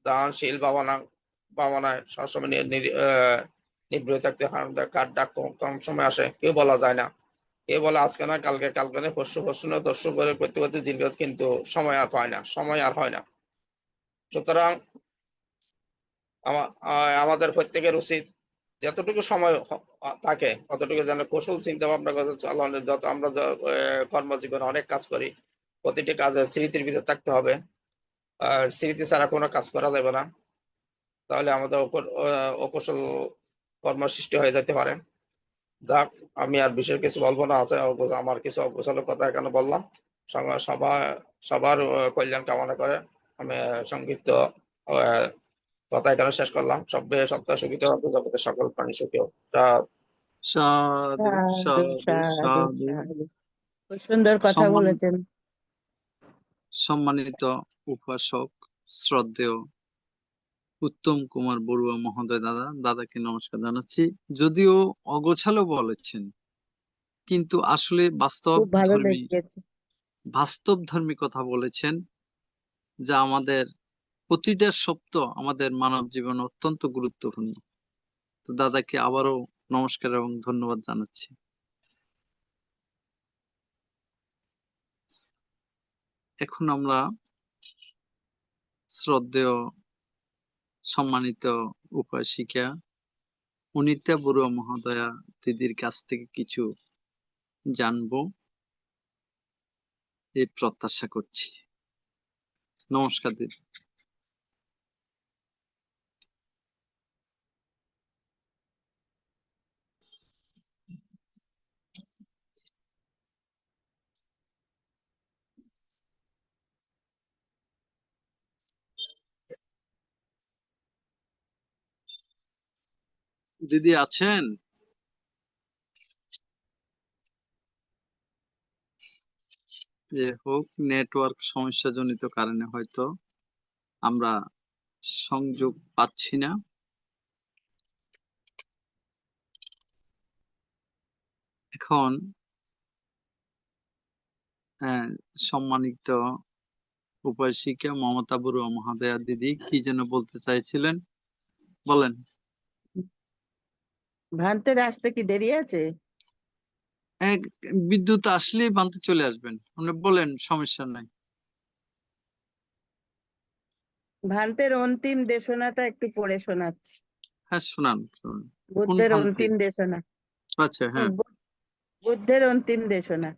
দানশীল ভাবনায় সবসময় নিবৃত্ত থাকতে। কার ডাক কম সময় আসে কেউ বলা যায় না। কেউ বলে আজকে না কালকে না পরশু না দর্শু করে করতে করতে দীর্ঘ, কিন্তু সময় আর হয় না। সুতরাং আমাদের প্রত্যেকের উচিত যতটুকু সময় থাকে ততটুকু যেন কৌশল চিন্তা ভাবনা করে চালানো। যত আমরা কর্মজীবনে অনেক কাজ করি, প্রতিটি কাজে স্মৃতির ভিতরে থাকতে হবে। আর স্মৃতি ছাড়া কোনো কাজ করা যাবে না। তাহলে আমাদের অকুশল কর্ম সৃষ্টি হয়ে যেতে পারে। যাক, আমি আর বিশেষ কিছু বলবো না, আছে আমার কিছু অগোছালো কথা এখানে বললাম। সবার কল্যাণ কামনা করে আমি সংক্ষিপ্ত কথা এখানে শেষ করলাম। সব্যে সত্তা সুখিত হোক, জগতের সকল প্রাণী সুখী হোক। সাধু সাধু সাধু সাধু সাধু। সাধু। খুব সুন্দর কথা সম্মান বলেছেন। সম্মানিত উপাসক শ্রদ্ধেয় উত্তম কুমার বড়ুয়া মহোদয় দাদাকে নমস্কার জানাচ্ছি। যদিও অগোছালো বলেছেন, কিন্তু আসলে খুব ভালো লেগেছে। বাস্তবধর্মী কথা বলেছেন, যা আমাদের প্রতিটা সত্য আমাদের মানব জীবনে অত্যন্ত গুরুত্বপূর্ণ। তো দাদাকে আবারও নমস্কার এবং ধন্যবাদ জানাচ্ছি। এখন আমরা শ্রদ্ধেয় সম্মানিত উপাসিকা অনিতা বড়ুয়া মহোদয়া দিদির কাছ থেকে কিছু জানবো এই প্রত্যাশা করছি। নমস্কার দিদি। দিদি আছেন? যে হোক, নেটওয়ার্ক সমস্যা জনিত কারণে হয়তো আমরা সংযোগ পাচ্ছি না। এখন সম্মানিত উপাসিকা মমতা বড়ুয়া মহোদয়া দিদি কি যেন বলতে চাইছিলেন, বলেন। ভান্তের আসতে কি দেরি আছে? বিদ্যুৎ আসলেই বানতে চলে আসবেন, আপনি বলেন, সমস্যা নাই। ভান্তের অন্তিম দেশনাটা একটু পড়ে শোনাচ্ছি। হ্যাঁ, শোনান শোনান। কোন বুদ্ধের ভান্তি? অন্তিম দেশনা। আচ্ছা, হ্যাঁ বুদ্ধের অন্তিম দেশনা।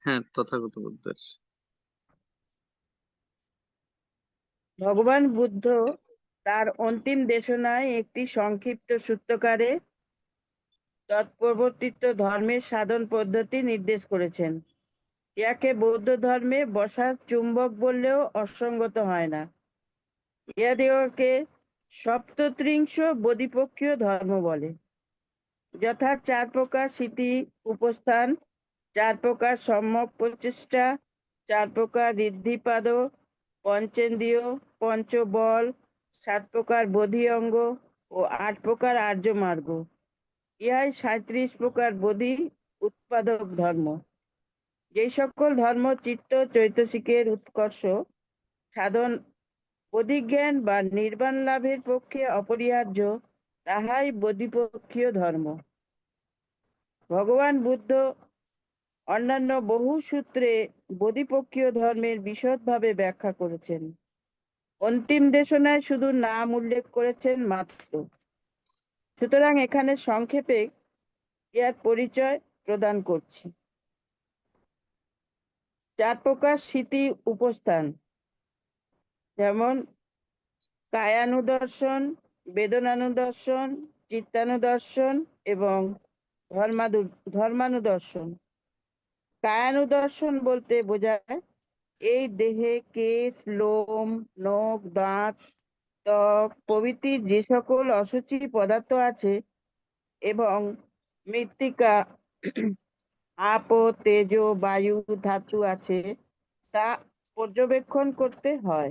হ্যাঁ, তথাগত বুদ্ধের। ভগবান বুদ্ধ তার অন্তিম দেশনায় একটি সংক্ষিপ্ত সূত্রকারে তৎপ্রবর্তিত ধর্মের সাধন পদ্ধতি নির্দেশ করেছেন। ইয়াকে বৌদ্ধ ধর্মে বসার চুম্বক বললেও অসঙ্গত হয় না। ইহাদিগকে সপ্তত্রিংশ বোধিপক্ষীয় ধর্ম বলে, যথা 4 প্রকার স্মৃতি উপস্থান, 4 প্রকার সম্যক প্রচেষ্টা, 4 প্রকার ঋদ্ধিপাদ, পঞ্চেন্দ্রিয়, পঞ্চবল, 7 প্রকার বোধি অঙ্গ ও 8 প্রকার আর্য মার্গ। ইহাই 37 প্রকার বোধি উৎপাদক ধর্ম। যে সকল ধর্ম চিত্ত চৈতসিকের উৎকর্ষ সাধন বোধিজ্ঞান বা নির্বাণ লাভের পক্ষে অপরিহার্য, তাহাই বোধিপক্ষীয় ধর্ম। ভগবান বুদ্ধ অন্যান্য বহু সূত্রে বোধিপক্ষীয় ধর্মের বিশদভাবে ব্যাখ্যা করেছেন। অন্তিম দেশনায় শুধু নাম উল্লেখ করেছেন মাত্র। সুতরাং এখানে সংক্ষেপে ইহার পরিচয় প্রদান করছি। 4 প্রকার স্মৃতি উপস্থান, যেমন কায়ানুদর্শন, বেদনানুদর্শন, চিত্তানুদর্শন এবং ধর্মানুদর্শন। কায়ানুদর্শন বলতে বোঝায় এই দেহে কেশ, লোম, নখ, দাঁত, ত্বক প্রভৃতি যে সকল অসুচি পদার্থ আছে এবং মৃত্তিকা, আপ, তেজ, বায়ু, ধাতু আছে, তা পর্যবেক্ষণ করতে হয়।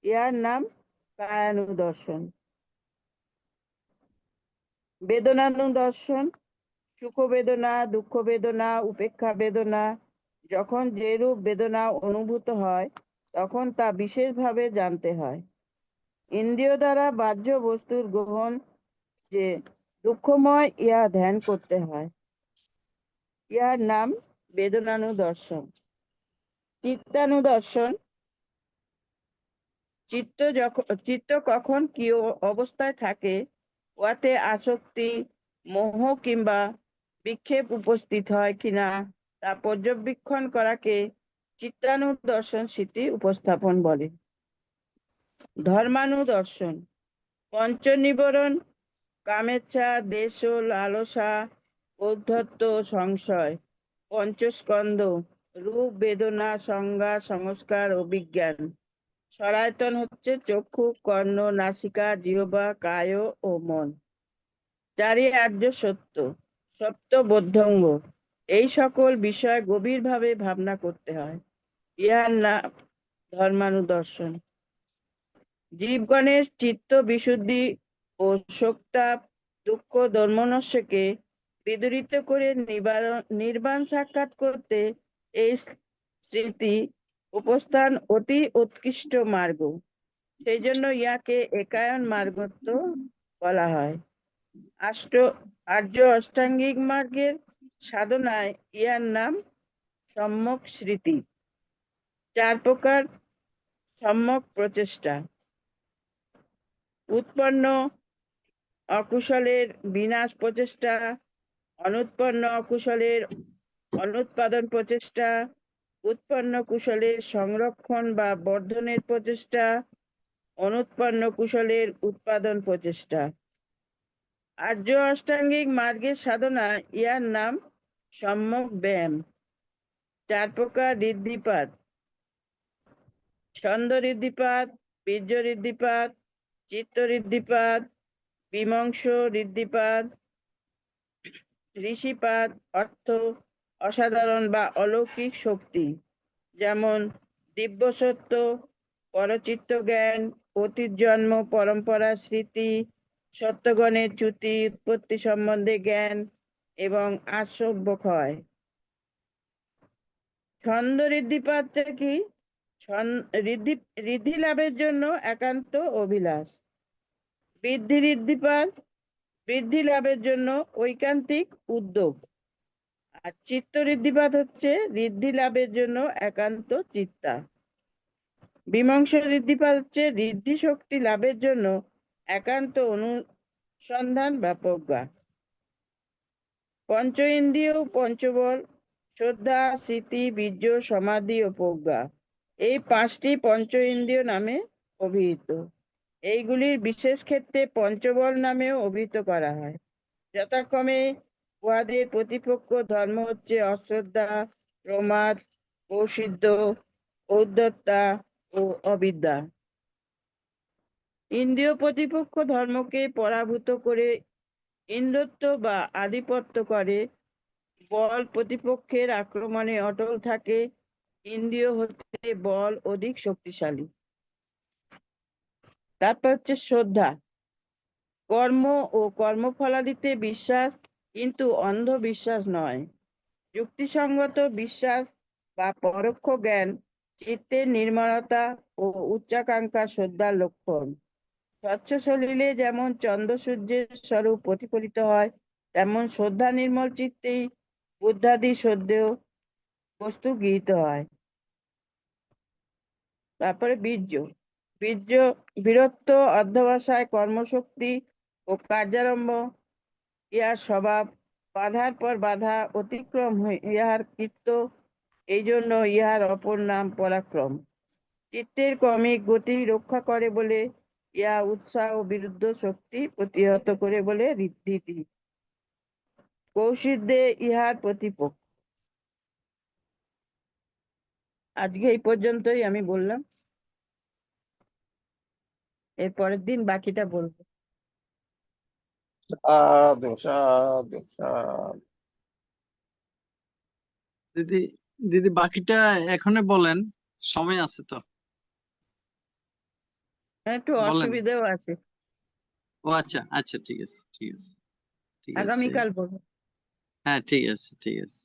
ইহার নাম কায়ানুদর্শন। বেদনানুদর্শন, সুখ বেদনা, দুঃখ বেদনা, উপেক্ষা বেদনা, যখন যেরূপ বেদনা অনুভূত হয় তখন তা বিশেষভাবে জানতে হয়। ইন্দ্রিয় দ্বারা বাহ্য বস্তুর গ্রহণ যে দুঃখময়, ইহা ধ্যান করতে হয়। ইহার নাম বেদনানুদর্শন। চিত্তানুদর্শন, চিত্ত কখন কি অবস্থায় থাকে, উহাতে আসক্তি, মোহ কিংবা বিক্ষেপ উপস্থিত হয় কিনা তা পর্যবেক্ষণ করাকে চিত্তানুদর্শন স্মৃতি উপস্থাপন বলে। ধর্মানুদর্শন, পঞ্চ নিবরণ কামেচ্ছা, দেশ ও লালসা, ঔদ্ধত্য, সংশয়। পঞ্চস্কন্ধ, রূপ, বেদনা, সংজ্ঞা, সংস্কার ও বিজ্ঞান। সরায়তন হচ্ছে চক্ষু, কর্ণ, নাসিকা, জিহ্বা, কায় ও মন। চারি আর্য সত্য, সপ্ত বোধ্যঙ্গ। এই সকল বিষয় গভীরভাবে ভাবনা করতে হয়। ইহার নাম ধর্মানুদর্শন। জীবগণের চিত্ত বিশুদ্ধি ও শোকতাপ, দুঃখ, দর্মনস্যকে বিদূরিত করে নির্বাণ সাক্ষাৎ করতে এই স্মৃতি উপস্থান অতি উৎকৃষ্ট মার্গ। সেই জন্য ইয়াকে একায়ন মার্গত্ব বলা হয়। আর্য অষ্টাঙ্গিক মার্গের সাধনায় ইহার নাম সম্যক স্মৃতি। 4 প্রকার সম্যক প্রচেষ্টা। উৎপন্ন অকুশলের বিনাশ প্রচেষ্টা, অনুৎপন্ন অকুশলের অনুৎপাদন প্রচেষ্টা, উৎপন্ন কুশলের সংরক্ষণ বা বর্ধনের প্রচেষ্টা, অনুৎপন্ন কুশলের উৎপাদন প্রচেষ্টা। আর্য অষ্টাঙ্গিক মার্গের সাধনা ইহার নাম সম্যক ব্যায়াম। 4 প্রকার ঋদ্ধিপাত: ছন্দ ঋদ্ধিপাত, বীর্য ঋদ্ধিপাত, চিত্ত ঋদ্ধিপাত, বিমংশ ঋদ্ধিপাত। ঋষিপাত অর্থ অসাধারণ বা অলৌকিক শক্তি, যেমন দিব্যসত্য, পরচিত্ত জ্ঞান, অতীত জন্ম পরম্পরা স্মৃতি, সত্যগণের চ্যুতি, উৎপত্তি সম্বন্ধে জ্ঞান এবং আশ্রব্য ক্ষয়। ছন্দ ঋদ্ধিপাতটা কি? ঋদ্ধি লাভের জন্য একান্ত অভিলাষ। বৃদ্ধি ঋদ্ধিপাত বৃদ্ধি লাভের জন্য ঐকান্তিক উদ্যোগ। আর চিত্ত ঋদ্ধিপাত হচ্ছে ঋদ্ধি লাভের জন্য একান্ত চিন্তা। বিমংশ ঋদ্ধিপাত হচ্ছে ঋদ্ধি শক্তি লাভের জন্য একান্ত অনুসন্ধান বা প্রজ্ঞা। পঞ্চ ইন্দ্রিয় ও পঞ্চবল: শ্রদ্ধা, স্মৃতি, বীর্য, সমাধি ও প্রজ্ঞা। এই 5টি পঞ্চ ইন্দ্রিয় নামে অভিহিত। এইগুলির বিশেষ ক্ষেত্রে পঞ্চবল নামেও অভিহিত করা হয়। যথাক্রমে উহাদের প্রতিপক্ষ ধর্ম হচ্ছে অশ্রদ্ধা, প্রমাদ, কৌশিদ্য, ঔদ্ধত্যা ও অবিদ্যা। ইন্দ্রিয় প্রতিপক্ষ ধর্মকে পরাভূত করে ইন্দ্রত্ব বা আধিপত্য করে। বল প্রতিপক্ষের আক্রমণে অটল থাকে। ইন্দ্রিয় হতে বল অধিক শক্তিশালী। তারপর হচ্ছে শ্রদ্ধা, কর্ম ও কর্মফলাদিতে বিশ্বাস, কিন্তু অন্ধ বিশ্বাস নয়। যুক্তিসঙ্গত বিশ্বাস বা পরোক্ষ জ্ঞান চিত্তের নির্মলতা ও উচ্চাকাঙ্ক্ষা শ্রদ্ধার লক্ষণ। স্বচ্ছ সলিলে যেমন চন্দ্র সূর্যের স্বরূপ প্রতিফলিত হয়, তেমন শ্রদ্ধা নির্মল চিত্তেই বুদ্ধাদি শ্রদ্ধেয় বস্তু গৃহীত হয়। তারপরে বীর্য। বীর্য বীরত্ব, অধ্যবসায়, কর্মশক্তি ও কার্যারম্ভ ইহার স্বভাব। বাধার পর বাধা অতিক্রম ইহার কৃত্য, এই জন্য ইহার অপর নাম পরাক্রম। চিত্তের ক্রমিক গতি রক্ষা করে বলে ইহা উৎসাহ ও বিরুদ্ধ শক্তি প্রতিহত করে বলে ঋদ্ধি। কৌশিদ্যে ইহার প্রতিপক্ষ। আজকে এই পর্যন্তই আমি বললাম, এর পরের দিন বাকিটা বলবো। সাধু সাধু সাধু। দিদি দিদি বাকিটা এখনই বলেন, সময় আছে তো, একটু বলেন। অসুবিধাও আছে, ও আচ্ছা আচ্ছা, ঠিক আছে ঠিক আছে ঠিক আছে। আগামীকাল বলবো। হ্যাঁ ঠিক আছে ঠিক আছে।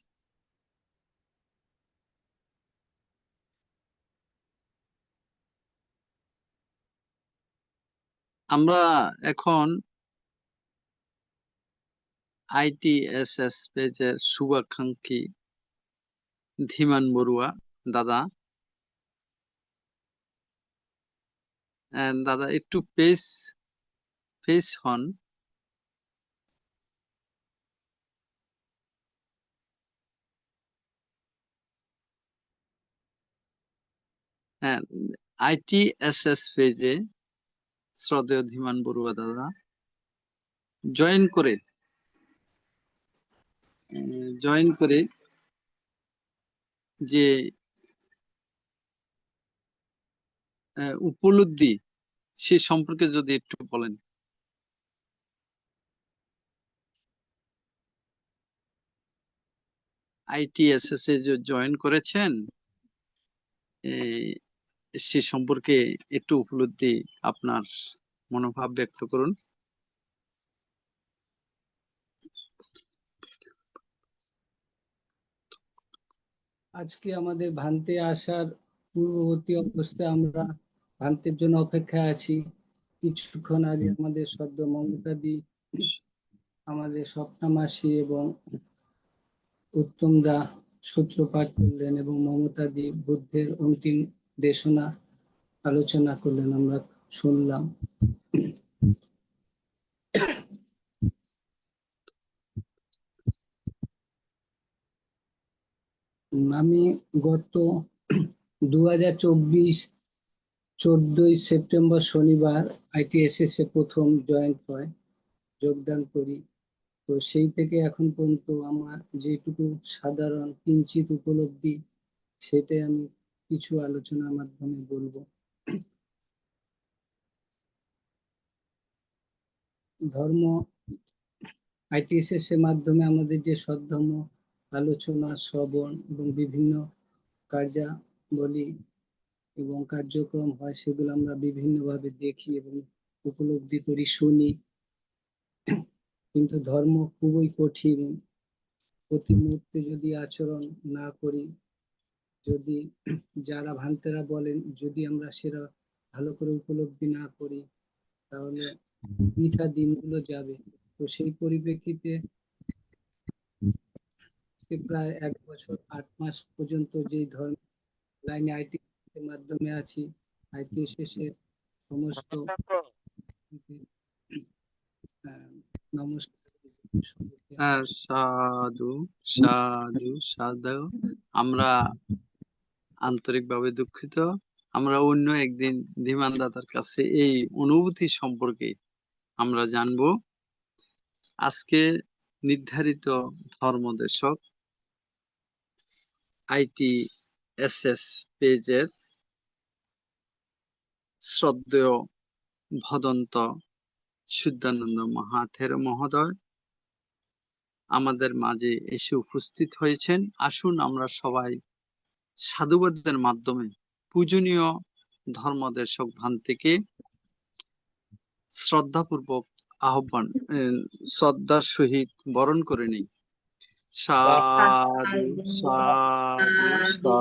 আমরা এখন ITSS পেজের শুভাকাঙ্ক্ষী ধীমান বড়ুয়া দাদা, দাদা একটু পেজ হন। হ্যাঁ, ITSS পেজে শ্রদ্ধেয় ধীমান বড়ুয়া দাদা জয়েন করে যে উপলব্ধি সে সম্পর্কে যদি একটু বলেন। ITSS এ যে জয়েন করেছেন সে সম্পর্কে একটু উপলব্ধি আপনার মনোভাব ব্যক্ত করুন। আজকে আমাদের ভান্তে আসার পূর্ববর্তী অবস্থায় আমরা ভান্তের জন্য অপেক্ষায় আছি। কিছুক্ষণ আগে আমাদের সদ্য মমতাদি, আমাদের স্বপ্না মাসি এবং উত্তম দা সূত্রপাঠ করলেন এবং মমতাদি বুদ্ধের অন্তিম দেশনা আলোচনা করলেন, আমরা শুনলাম। আমি গত 2024 14ই সেপ্টেম্বর শনিবার ITSS এ প্রথম যোগদান করি। তো সেই থেকে এখন পর্যন্ত আমার যেটুকু সাধারণ কিঞ্চিত উপলব্ধি, সেটাই আমি কিছু আলোচনার মাধ্যমে বলবো। ধর্ম ITSS এর মাধ্যমে আমাদের যে সদ্ধর্ম আলোচনা, শ্রবণ এবং বিভিন্ন কার্যাবলী এবং কার্যক্রম হয়, সেগুলো আমরা বিভিন্নভাবে দেখি এবং উপলব্ধি করি, শুনি। কিন্তু ধর্ম খুবই কঠিন। প্রতি মুহূর্তে যদি আচরণ না করি, যদি যারা ভান্তেরা বলেন, যদি আমরা সেটা ভালো করে উপলব্ধি না করি, তাহলে বৃথা দিনগুলো যাবে। তো সেই পরিপ্রেক্ষিতে প্রায় 1 বছর 8 মাস পর্যন্ত যে ধর্ম লাইনে ITSS এর মাধ্যমে আছি, ITSS এর সমস্ত নমস্কার। সাধু সাধু সাধু। আমরা আন্তরিকভাবে দুঃখিত। আমরা অন্য একদিন ধীমান দাদার কাছে এই অনুভূতি সম্পর্কে আমরা জানবো। আজকে নির্ধারিত ধর্মদেশক ITSS পেজের শ্রদ্ধেয় ভদন্ত শুদ্ধানন্দ মহাথের মহোদয় আমাদের মাঝে এসে উপস্থিত হয়েছেন। আসুন আমরা সবাই সাধুবাদের মাধ্যমে পূজনীয় ধর্মদেশক ভান্তিকে শ্রদ্ধাপূর্বক আহ্বান, শ্রদ্ধার সহিত বরণ করে নিই। সাধু সাধু সাধু।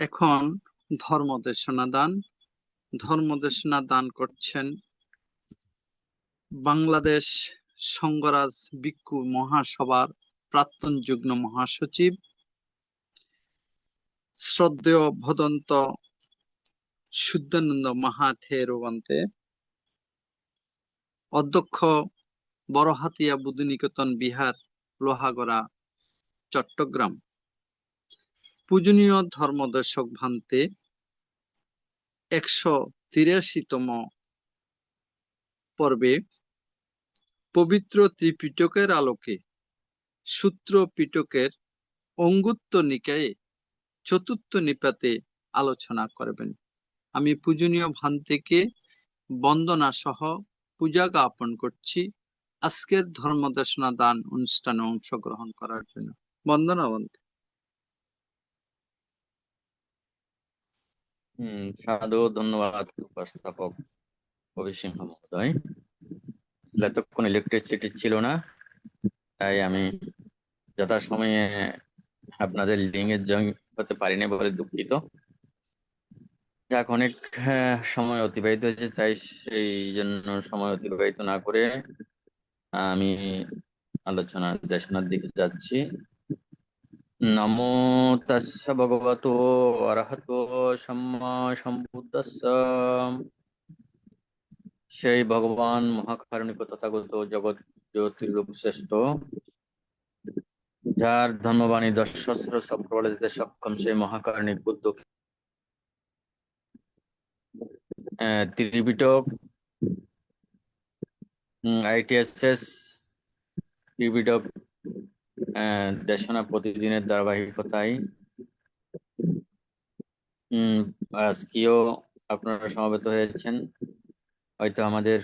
এখন ধর্মদেশনা দান করছেন বাংলাদেশ সংঘরাজ ভিক্ষু মহাসভার প্রাক্তন যুগ্ম মহাসচিব শ্রদ্ধেয় ভদন্ত শুদ্ধানন্দ মহাথেরোবান্তে, অধ্যক্ষ বড়হাতিয়া বুদ্ধনিকেতন বিহার, লোহাগড়া, চট্টগ্রাম। পূজনীয় ধর্মদেশক ভান্তে 183তম পর্বে পবিত্র ত্রিপিটকের আলোকে সূত্র পিটকের অঙ্গুত্র নিকায়ে চতুর্থ নিপাতে আলোচনা করবেন। আমি পূজনীয় ভান্তিকে বন্দনা সহ পূজা জ্ঞাপন করছি আজকের ধর্মদেশনা দান অনুষ্ঠানে অংশগ্রহণ করার জন্য। বন্দনা ভান্তে। সাধু, ধন্যবাদ উপস্থাপক অভিসিংহ মহোদয়। এতক্ষণ ইলেকট্রিসিটি ছিল না, তাই আমি যথাসময়ে আপনাদের লিঙ্কে জয়েন হতে পারিনি বলে দুঃখিত। যাক, অনেক সময় অতিবাহিত হয়েছে, চাই সেই জন্য সময় অতিবাহিত না করে আমি আলোচনার দেশনার দিকে যাচ্ছি। নমো তাস্য ভগবতো অরহতো সম্মা সম্বুদ্ধস্য। সেই ভগবান মহাকারুণিক তথাগত জগৎ জ্যোতিরূপ শ্রেষ্ঠ, যার ধর্মবাণী 10 সহস্র সপ্রবলে যেতে সক্ষম, সেই মহাকারুণিক বুদ্ধ ত্রিপিটক, ITSS ত্রিপিটক দেশনা প্রতিদিনের ধারাবাহিকতায় আজকেও আপনারা সমবেত হয়েছেন। হয়তো আমাদের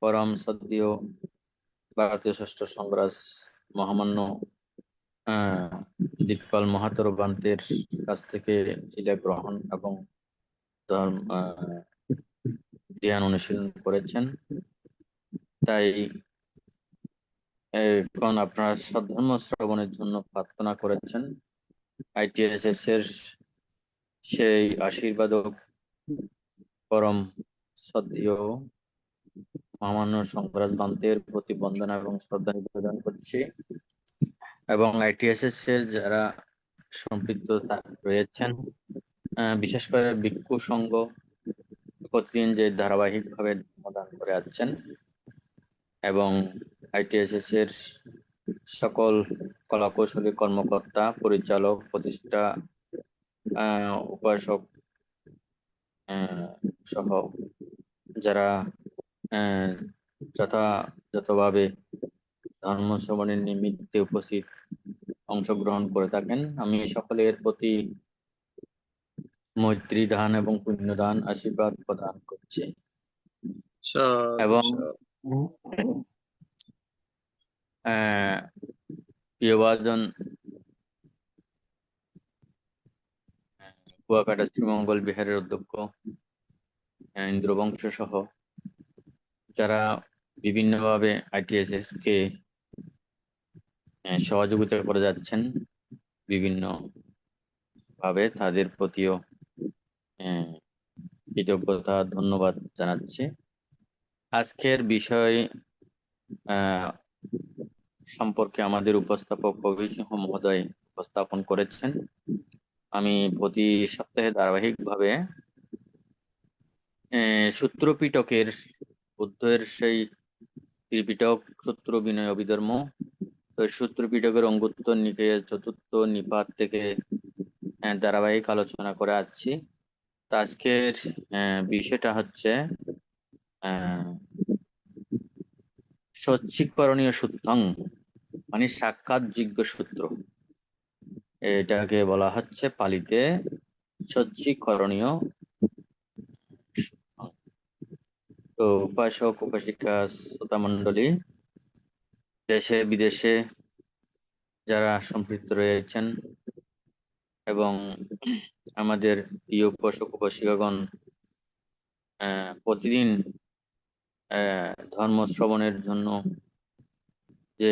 পরম শ্রদ্ধেয় ভারতীয় ষষ্ঠ সংগ্রাস মহামান্য দিকপাল মাহাতোর বান্তের কাছ থেকে শিলা গ্রহণ এবং ধ্যান অনুশীলন করেছেন। তাই এখন আপনারা সদ্ধর্ম শ্রবণের জন্য প্রার্থনা করেছেন। ITSS এর সেই আশীর্বাদক পরম শ্রদ্ধেয় মহামান্য সংগ্রাস বান্তের প্রতি বন্দনা এবং শ্রদ্ধা নিবেদন করছি, এবং ITSS এর যারা সম্পৃক্ত রয়েছেন, বিশেষ করে ভিক্ষু সংঘ প্রতিদিন যে ধারাবাহিক ভাবে ধর্মদান করে আসছেন, এবং ITSS এর সকল কলাকৌশলী কর্মকর্তা, পরিচালক, প্রতিষ্ঠা উপাসক সহ যারা যথাযথভাবে ধর্ম শ্রবণের নিমিত্তে উপস্থিত অংশগ্রহণ করে থাকেন, আমি সকলের প্রতি মৈত্রী দান এবং পুণ্যদান আশীর্বাদ প্রদান করছি। সাধু এবং সাধু। প্রিয়ভাজন কুয়াকাটা শ্রীমঙ্গল বিহারের অধ্যক্ষ ইন্দ্রবংশ সহ যারা বিভিন্নভাবে ITSS কে সহযোগিতা করে যাচ্ছেন, বিভিন্ন ভাবে তাদের প্রতিও কৃতজ্ঞতা ধন্যবাদ জানাচ্ছি। আজকের বিষয় সম্পর্কে আমাদের উপস্থাপক কবি সিংহ মহোদয় উপস্থাপন করেছেন। আমি প্রতি সপ্তাহে ধারাবাহিকভাবে সূত্রপিটকের বুদ্ধের সেই ত্রিপিটক সূত্র বিনয় অভিধর্ম, তো সূত্রপিটকের অঙ্গুত্তর নিকায়ের চতুর্থ নিপাত থেকে ধারাবাহিক আলোচনা করে আসছি। তো আজকের বিষয়টা হচ্ছে সচ্চিকরণীয় সূত্রং, মানে সাক্ষাৎ যোগ্য সূত্র। এটাকে বলা হচ্ছে পালিতে সচ্চিকরণীয়। তো উপাসক উপাসিকা শ্রোতা মণ্ডলী, দেশে বিদেশে যারা সম্পৃক্ত রয়েছেন এবং আমাদের প্রিয় উপাসক উপাসিকাগণ প্রতিদিন ধর্ম শ্রবণের জন্য যে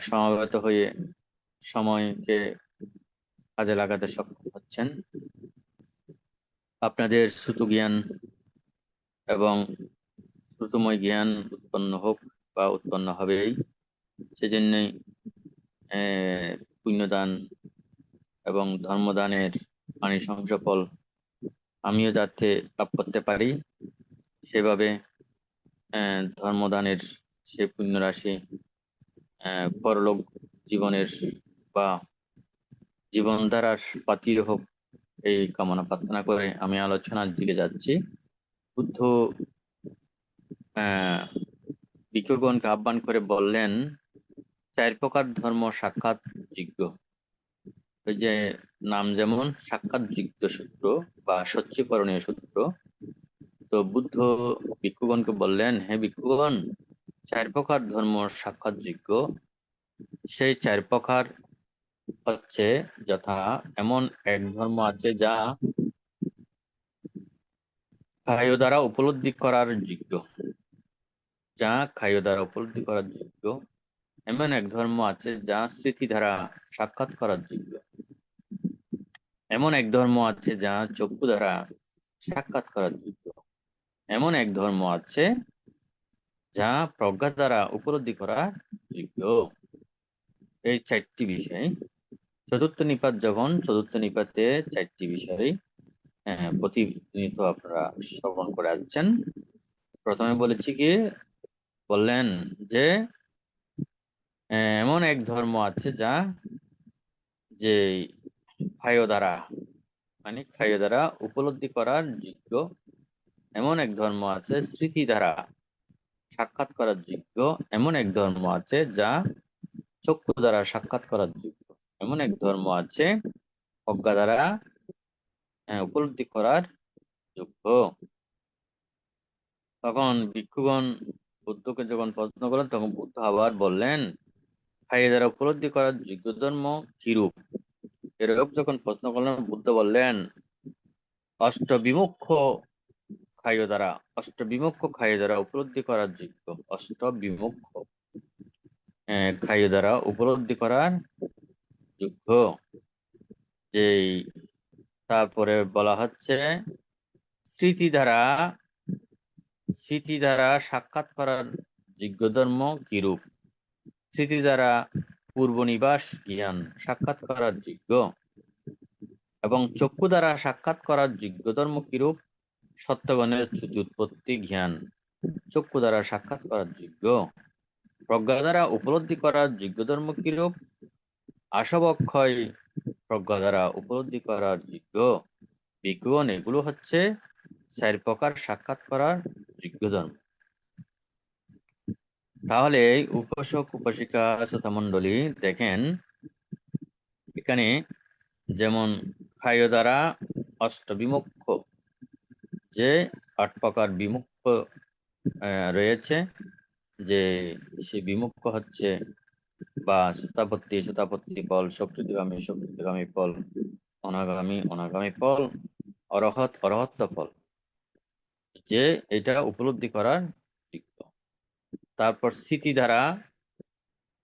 সমাবেত হয়ে সময়কে কাজে লাগাতে সক্ষম হচ্ছেন, আপনাদের শ্রুত জ্ঞান এবং শ্রুতময় জ্ঞান উৎপন্ন হোক বা উৎপন্ন হবেই, সেজন্যই পুণ্যদান এবং ধর্মদানের আনিসংস ফল আমিও যাতে লাভ করতে পারি, সেভাবে ধর্মদানের সে পুণ্য রাশি পরলোক জীবনের বা জীবনধারার পাতীয় হোক, এই কামনা প্রার্থনা করে আমি আলোচনার দিকে যাচ্ছি। বুদ্ধ ভিক্ষুগণকে আহ্বান করে বললেন, 4 প্রকার ধর্ম সাক্ষাৎ যোগ্য। ওই যে নাম যেমন সাক্ষাৎ যোগ্য সূত্র বা সচ্চিকরণীয় সূত্র, তো বুদ্ধ ভিক্ষুগণকে বললেন, হে ভিক্ষুগণ, 4 প্রকার ধর্ম সাক্ষাৎ যোগ্য। সেই 4 প্রকার হচ্ছে যথা, এমন এক ধর্ম আছে যা খায় দ্বারা উপলব্ধি করার যোগ্য, যা খায় দ্বারা উপলব্ধি করার যোগ্য। এমন এক ধর্ম আছে যা স্মৃতি দ্বারা সাক্ষাৎ করার যোগ্য। এমন এক ধর্ম আছে যা চক্ষু দ্বারা সাক্ষাৎ করার যোগ্য। এমন এক ধর্ম আছে যা প্রজ্ঞা দ্বারা উপলব্ধি করার যোগ্য। এই 4টি বিষয় চতুর্থ নিপাত, যখন চতুর্থ নিপাতে 4টি বিষয় প্রতিনিয়ত আপনারা শ্রবণ করে আসছেন। প্রথমে বলেছি কি, বললেন যে এমন এক ধর্ম আছে যা যে খায় দ্বারা মানে খাইয়ে দ্বারা উপলব্ধি করার যোগ্য এমন এক ধর্ম আছে, স্মৃতি দ্বারা সাক্ষাৎ করার যোগ্য এমন এক ধর্ম আছে, যা চক্ষু দ্বারা সাক্ষাৎ করার যোগ্য এমন এক ধর্ম আছে, অজ্ঞা দ্বারা উপলব্ধি করার যোগ্য। তখন ভিক্ষুগণ বুদ্ধকে যখন প্রশ্ন করলেন, তখন বুদ্ধ আবার বললেন, খাইয়ে দ্বারা উপলব্ধি করার যোগ্য ধর্ম কিরূপ? এরূপ যখন প্রশ্ন করলেন, বুদ্ধ বললেন, অষ্টবিমুখ খাইয়ে দ্বারা উপলব্ধি করার যোগ্য। অষ্টবিমুখ খাইয়ে দ্বারা উপলব্ধি করার যোগ্য। যেই তারপরে বলা হচ্ছে, স্মৃতি দ্বারা সাক্ষাৎ করার যোগ্য ধর্ম কিরূপ? স্মৃতি দ্বারা পূর্বনিবাস জ্ঞান সাক্ষাৎ করার যোগ্য। এবং চক্ষু দ্বারা সাক্ষাৎ করার যোগ্য ধর্ম কিরূপ? সত্যগণের চ্যুতি উৎপত্তি জ্ঞান চক্ষু দ্বারা সাক্ষাৎ করার যোগ্য। প্রজ্ঞা দ্বারা উপলব্ধি করার যোগ্য ধর্ম কিরূপ? আসবক্ষয় প্রজ্ঞা দ্বারা উপলব্ধি করার যোগ্য। ভিক্ষুগণ, এগুলো হচ্ছে 4 প্রকার সাক্ষাৎ করার যোগ্য ধর্ম। তাহলে উপাসক উপাসিকা শ্রোতা মণ্ডলী, দেখেন এখানে যেমন খাইয় দ্বারা অষ্টবিমুখ, যে 8 প্রকার বিমুখ রয়েছে, যে সে বিমুখ হচ্ছে বা সুতাপত্তি ফল, সুকৃতিগামী ফল, অনাগামী ফল, অরহত্ত ফল, যে এটা উপলব্ধি করার যোগ্য। তারপর স্মৃতি দ্বারা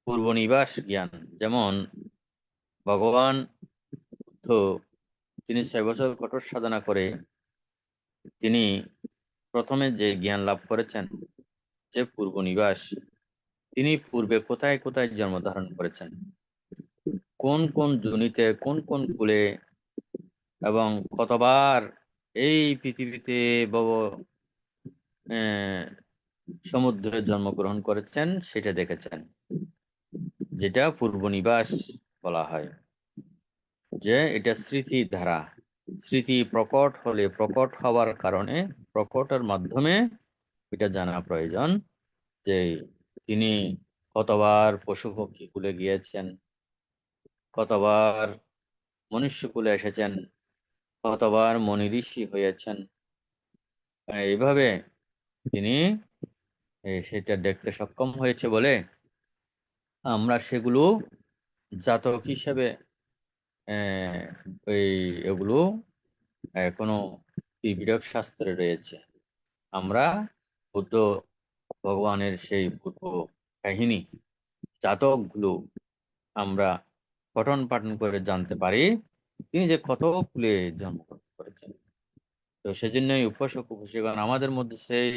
পূর্বনিবাস জ্ঞান, যেমন ভগবান বুদ্ধ, তিনি 6 বছর কঠোর সাধনা করে তিনি প্রথমে যে জ্ঞান লাভ করেছেন, যে পূর্বনিবাস, তিনি পূর্বে কোথায় কোথায় জন্ম ধারণ করেছেন, কোন কোন যোনিতে, কোন কোন কুলে, এবং কতবার এই পৃথিবীতে সমুদ্রে জন্মগ্রহণ করেছেন, সেটা দেখেছেন, যেটা পূর্বনিবাস বলা হয়। যে এটা স্মৃতি ধারা, স্মৃতি প্রকট হলে, প্রকট হওয়ার কারণে, প্রকটের মাধ্যমে এটা জানা প্রয়োজন যে তিনি কতবার পশু পক্ষী কুলে গিয়েছেন, কতবার মনুষ্য কুলে এসেছেন, কতবার মনি ঋষি হয়েছেন। এইভাবে তিনি সেটা দেখতে সক্ষম হয়েছে বলে আমরা সেগুলো জাতক হিসেবে এগুলো এখনো ত্রিপিটক শাস্ত্রে রয়েছে। আমরা বুদ্ধ ভগবানের সেই পূর্ব কাহিনী, জাতকগুলো আমরা পঠন পাঠন করে জানতে পারি তিনি যে কত কুলে জন্মগ্রহণ করেছেন। তো সেজন্যই উপাসক উপাসিকাগণ আমাদের মধ্যে সেই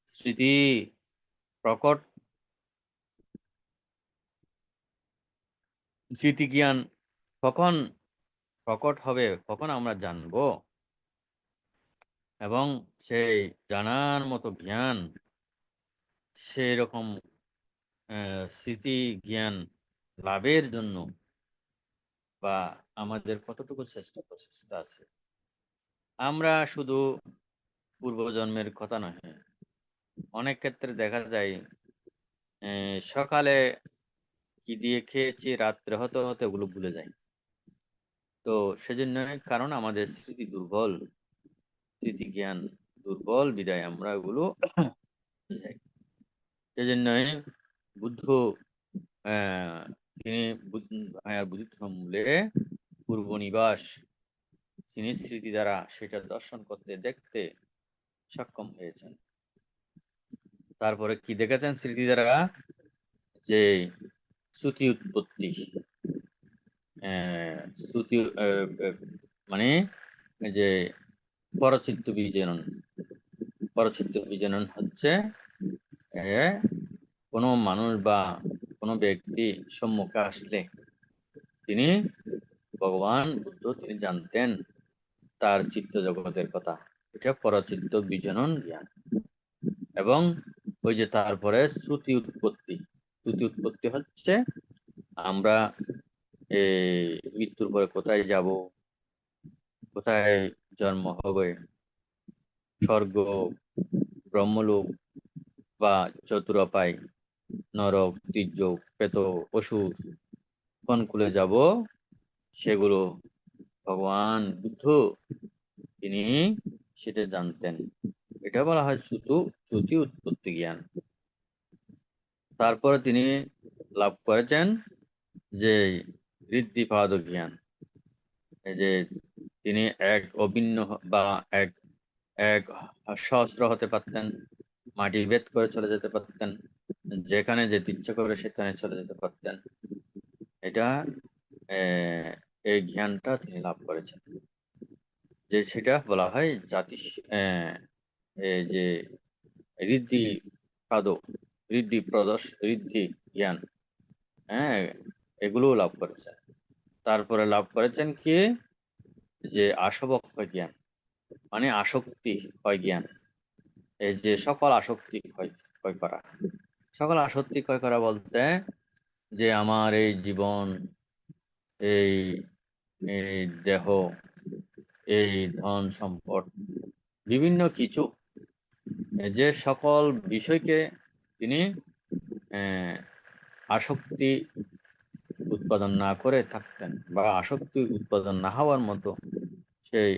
স্মৃতি প্রকট, স্মৃতি জ্ঞান কখন প্রকট হবে, কখন আমরা জানবো, এবং সেই জানার মতো জ্ঞান, সেই রকম স্মৃতি জ্ঞান লাভের জন্য বা আমাদের কতটুকু প্রচেষ্টা আছে। আমরা শুধু পূর্বজন্মের কথা নয়, অনেক ক্ষেত্রে দেখা যায় সকালে কি দিয়ে খেয়েছি, রাত্রে হতে হতে ওগুলো ভুলে যায়। তো সেজন্য, কারণ আমাদের স্মৃতি দুর্বল, স্মৃতি জ্ঞান দুর্বল বিদায় আমরা ওগুলো যাই। সেজন্যই বুদ্ধ তিনি বুদ্ধ মূলে পূর্বনিবাস, তিনি স্মৃতি দ্বারা সেটা দর্শন করতে, দেখতে সক্ষম হয়েছেন। তারপরে কি দেখেছেন স্মৃতি দ্বারা? যে শ্রুতি উৎপত্তি, শ্রুতি মানে যে পরচিত্ত বিজনন হচ্ছে কোনো মানুষ বা কোনো ব্যক্তি সম্মুখে আসলে তিনি ভগবান বুদ্ধ তিনি জানতেন তার চিত্ত জগতের কথা, এটা পরচিত্ত বিজনন জ্ঞান। এবং ওই যে তারপরে শ্রুতি উৎপত্তি হচ্ছে আমরা মৃত্যুর পরে কোথায় যাব, কোথায় জন্ম হবে, স্বর্গ, ব্রহ্মলোক বা চতুরপায়, নরক, তির্যক, প্রেত, অসুর, কোন কুলে যাব, সেগুলো ভগবান বুদ্ধ তিনি সেটা জানতেন। এটা বলা হয় শ্রুতি উৎপত্তি জ্ঞান। তারপরে তিনি লাভ করেছেন যে ঋদ্ধিপাদ জ্ঞান, এই যে তিনি এক অভিন্ন বা এক এক সহস্র হতে পারতেন, মাটি ভেদ করে চলে যেতে পারতেন, যেখানে যেতে ইচ্ছে করে সেখানে চলে যেতে পারতেন। এটা এই জ্ঞানটা তিনি লাভ করেছেন, যে সেটা বলা হয় জাতি এই যে ঋদ্ধি পাদ, ঋদ্ধি প্রদর্শ, ঋদ্ধি জ্ঞান, হ্যাঁ, এগুলো লাভ করেছেন। তারপরে লাভ করেছেন কি, যে আসবক্ষয় জ্ঞান, মানে আসক্তি হয় জ্ঞান। এই যে সকল আসক্তি ক্ষয় করা, সকল আসক্তি ক্ষয় করা বলতে যে আমার এই জীবন, এই এই দেহ, এই ধন সম্পদ, বিভিন্ন কিছু, যে সকল বিষয়কে তিনি আসক্তি উৎপাদন না করে থাকতেন, বা আসক্তি উৎপাদন না হওয়ার মতো সেই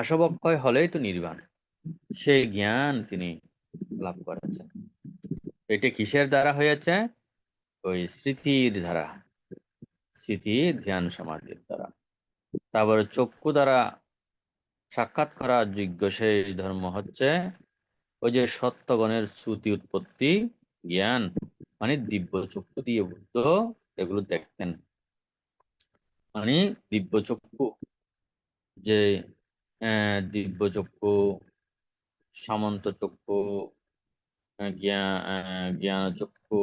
আসবক্ষয় হলেই তো নির্বাণ, সেই জ্ঞান তিনি লাভ করেছেন। এটা কিসের দ্বারা হয়েছে? ওই স্মৃতির দ্বারা, স্মৃতি ধ্যান সমাধির দ্বারা। তারপরে চক্ষু দ্বারা সাক্ষাৎ করার যোগ্য সেই ধর্ম হচ্ছে ওই যে সত্যগণের শ্রুতি উৎপত্তি জ্ঞান, মানে দিব্য চক্ষু দিয়ে বুদ্ধ এগুলো দেখতেন। মানে দিব্য চক্ষু, যে দিব্য চক্ষু, সামন্ত চক্ষু, জ্ঞান চক্ষু,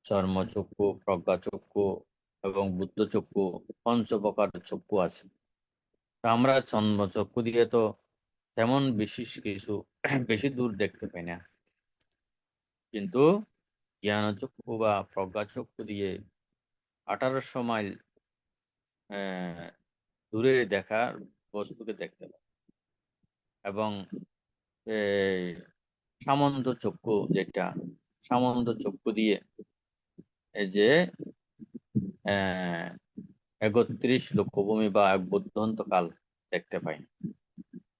চর্মচক্ষু, প্রজ্ঞাচক্ষু এবং বুদ্ধ চক্ষু, পঞ্চপ্রকার চক্ষু আছে। তা আমরা চর্মচক্ষু দিয়ে তো তেমন বিশেষ কিছু বেশি দূর দেখতে পাই না, কিন্তু জ্ঞানচক্ষু বা প্রজ্ঞাচক্ষু দিয়ে 1800 মাইল দূরে দেখার বস্তুকে দেখতে পাই। এবং এই সামন্ত চক্ষু, যেটা সামন্ত চক্ষু দিয়ে এই যে 31 লক্ষ ভূমি বা এক বুদ্ধন্তকাল দেখতে পাই।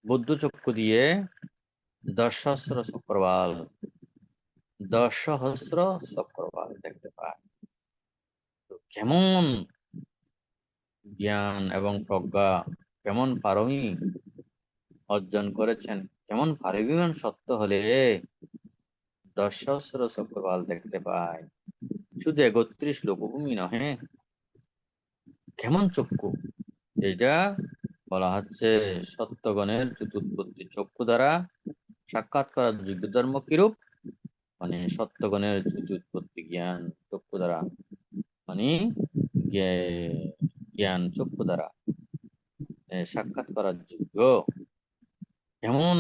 বুদ্ধ চক্ষু দিয়ে 10 সহস্র চক্রবাল, 10 সহস্র চক্রবাল দেখতে পাই। তো কেমন জ্ঞান এবং প্রজ্ঞা, কেমন পারমি অর্জন করেছেন, কেমন পারমিমান সত্য হলে 10 সহস্র চক্রবাল দেখতে পায়, শুধু 31 লোকভূমি নহে, কেমন চক্ষু! এটা বলা হচ্ছে সত্যগণের চতুৎপত্তি চক্ষু দ্বারা সাক্ষাৎ করার যোগ্য ধর্ম কিরূপ, মানে সত্যগণের চতুৎপত্তি জ্ঞান চক্ষু দ্বারা, মানে জ্ঞান চক্ষু দ্বারা সাক্ষাৎ করার যোগ্য। কেমন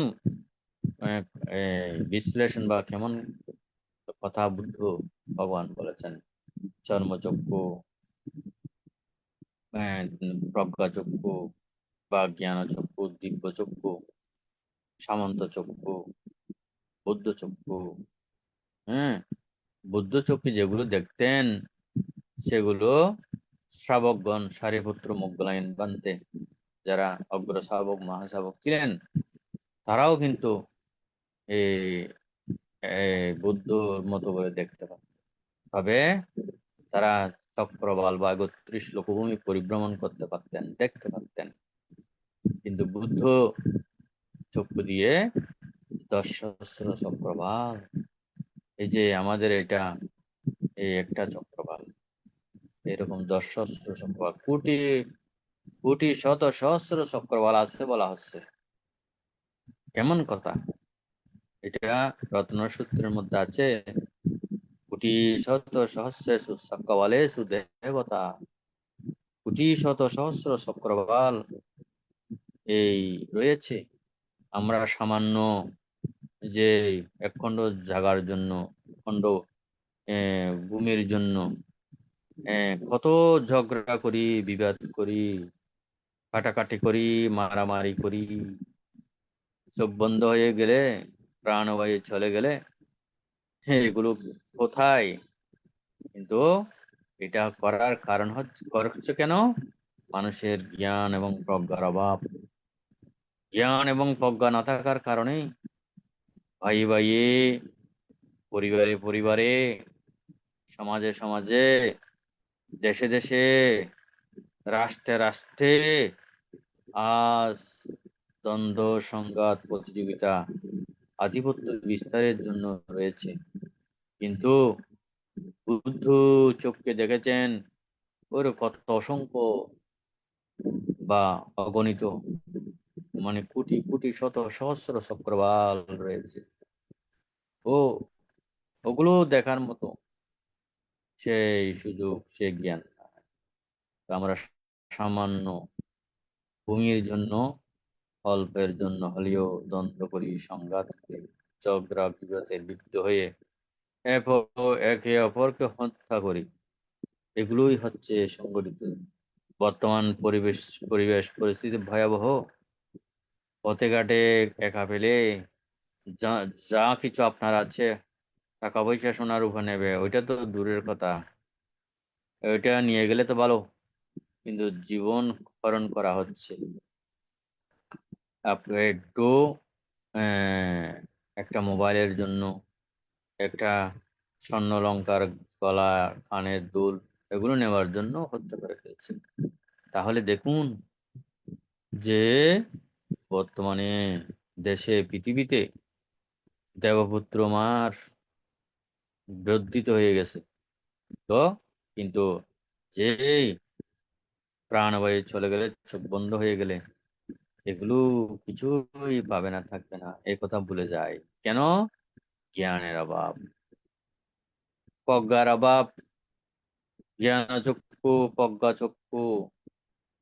বিশ্লেষণ বা কেমন কথা বুদ্ধ ভগবান বলেছেন। চর্মচক্ষু, প্রজ্ঞাচক্ষু বা জ্ঞানচক্ষু, দিব্যচক্ষু, সামন্ত চক্ষু, বুদ্ধ চক্ষু, বুদ্ধ চক্ষু যেগুলো দেখতেন সেগুলো শ্রাবকগণ, সারিপুত্র, মোগলায়ন, বান্তে, যারা অগ্র শাবক মহাশাবক ছিলেন, তারাও কিন্তু এই বুদ্ধর মতো করে দেখতে পান। তবে তারা চক্রবাল বা 31 লোকভূমি পরিভ্রমণ করতে পারতেন, দেখতে পারতেন, কিন্তু বুদ্ধ চক্ষু দিয়ে 10 সহস্র চক্রবাল, এই যে আমাদের এটা এই একটা চক্রবাল, এরকম 10 সহস্র চক্রবাল, কোটি কোটি শত সহস্র চক্রবাল আছে বলা হচ্ছে। কেমন কথা! এটা রত্নসূত্রের মধ্যে আছে, কোটি শত সহস্রেষু চক্রবালেষু দেবতা, কোটি শত সহস্র চক্রবাল এই রয়েছে। আমরা সামান্য যে একখণ্ড জায়গার জন্য, খণ্ড ভূমির জন্য কত ঝগড়া করি, বিবাদ করি, কাটাকাটি করি, মারামারি করি, চোখ বন্ধ হয়ে গেলে, প্রাণবায়ু চলে গেলে, এগুলো কোথায়? কিন্তু এটা করার কারণ হচ্ছে কেন? মানুষের জ্ঞান এবং প্রজ্ঞার অভাব। জ্ঞান এবং প্রজ্ঞা না থাকার কারণে ভাই ভাইয়ে, পরিবারে পরিবারে, সমাজে সমাজে, দেশে দেশে, রাষ্ট্রে রাষ্ট্রে আজ দ্বন্দ্ব, সংঘাত, প্রতিযোগিতা, আধিপত্য বিস্তারের জন্য রয়েছে। কিন্তু বুদ্ধ চোখকে দেখেছেন ওর কত অসংখ্য বা অগণিত, মানে কোটি কোটি শত সহস্র চক্রবাল রয়েছে। ও ওগুলো দেখার মতো সেই সুযোগ, সে জ্ঞান নাই। তো আমরা সামান্য ভূমির জন্য, অল্পের জন্য হলেও দ্বন্দ্ব করি, সংঘাত করি, ঝগড়া বিবাদে লিপ্ত হয়ে একে অপরকে হত্যা করি। এগুলোই হচ্ছে সংগঠিত। বর্তমান পরিবেশ পরিস্থিতি ভয়াবহ। পথে ঘাটে একা পেলে যা যা কিছু আপনার আছে, টাকা পয়সা সোনা রূপা নেবে, ওইটা তো দূরের কথা। ওইটা নিয়ে গেলে তো ভালো, কিন্তু জীবন হরণ করা হচ্ছে। আপনি একটু একটা মোবাইলের জন্য, একটা স্বর্ণলংকার গলা, কানের দুল, এগুলো নেওয়ার জন্য হত্যা করে ফেলছে। তাহলে দেখুন যে বর্তমানে দেশে, পৃথিবীতে দেবপুত্র মার বর্ধিত হয়ে গেছে। তো কিন্তু যে প্রাণবায়ু চলে গেলে, চোখ বন্ধ হয়ে গেলে, এগুলো কিছুই পাবে না, থাকবে না, এই কথা ভুলে যায়। কেন? জ্ঞানের অভাব, প্রজ্ঞার অভাব। জ্ঞান চক্ষু, প্রজ্ঞা চক্ষু,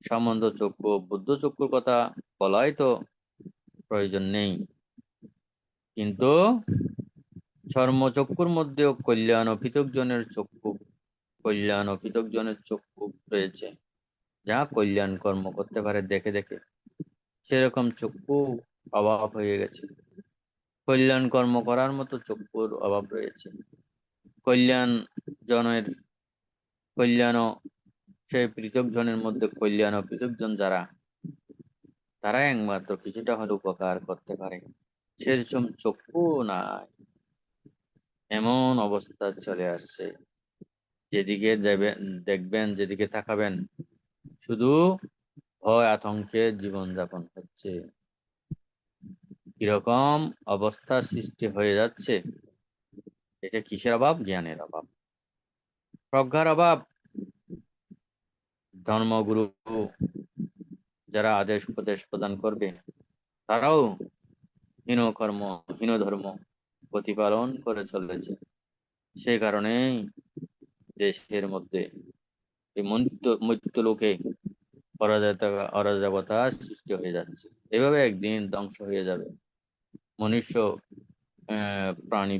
সামন্ত চক্ষু, বুদ্ধ চক্ষুর কথা বলাই তো প্রয়োজন নেই। কিন্তু চর্মচক্ষুর মধ্যেও কল্যাণ ও পৃথকজনের চক্ষু, কল্যাণ ও পৃথকজনের চক্ষু রয়েছে, যা কল্যাণ কর্ম করতে পারে দেখে দেখে। সেরকম চক্ষু অভাব হয়ে গেছে। কল্যাণ কর্ম করার মতো চক্ষুর অভাব রয়েছে। কল্যাণ জনের কল্যাণ ও সেই পৃথক জনের মধ্যে কল্যাণ ও পৃথকজন যারা, তারা একমাত্র কিছুটা হলে উপকার করতে পারে। সেরকম চক্ষু নাই। এমন অবস্থা চলে আসছে, যেদিকে দেখবেন, যেদিকে তাকাবেন, শুধু ভয় আতঙ্কে জীবনযাপন হচ্ছে। কিরকম অবস্থা সৃষ্টি হয়ে যাচ্ছে? এটা কিসের অভাব? জ্ঞানের অভাব, প্রজ্ঞার অভাব। ধর্মগুরু যারা আদেশ উপদেশ প্রদান করবে, তারাও হীন কর্ম, হীন ধর্ম প্রতিপালন করে চলেছে। সেই কারণেই দেশের মধ্যে এই মৃত্যু লোকে অরাজকতা সৃষ্টি হয়ে যাচ্ছে। এভাবে একদিন ধ্বংস হয়ে যাবে মনুষ্য, প্রাণী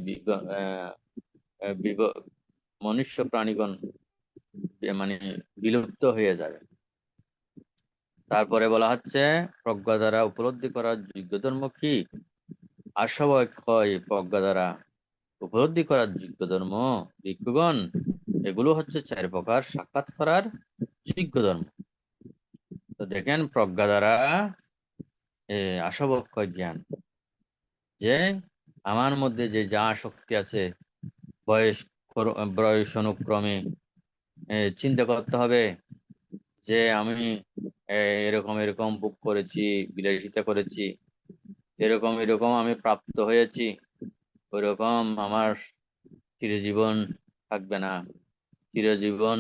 মনুষ্য প্রাণীগণ, মানে বিলুপ্ত হয়ে যাবে। তারপরে বলা হচ্ছে প্রজ্ঞা দ্বারা উপলব্ধি করার যোগ্য ধর্ম কি? আশাবক্ষয় প্রজ্ঞা দ্বারা উপলব্ধি করার যোগ্য ধর্ম ভিক্ষুগণ, এগুলো হচ্ছে 4 প্রকার সাক্ষাৎ করার যোগ্য ধর্ম। তো দেখেন, প্রজ্ঞা দ্বারা আশাবক্ষয় জ্ঞান, যে আমার মধ্যে যে যা শক্তি আছে, বয়স বয়স অনুক্রমে চিন্তা করতে হবে যে আমি এরকম এরকম ভোগ করেছি, বিলাসিতা করেছি, এরকম এরকম আমি প্রাপ্ত হয়েছি, ওইরকম আমার চিরজীবন থাকবে না, চিরজীবন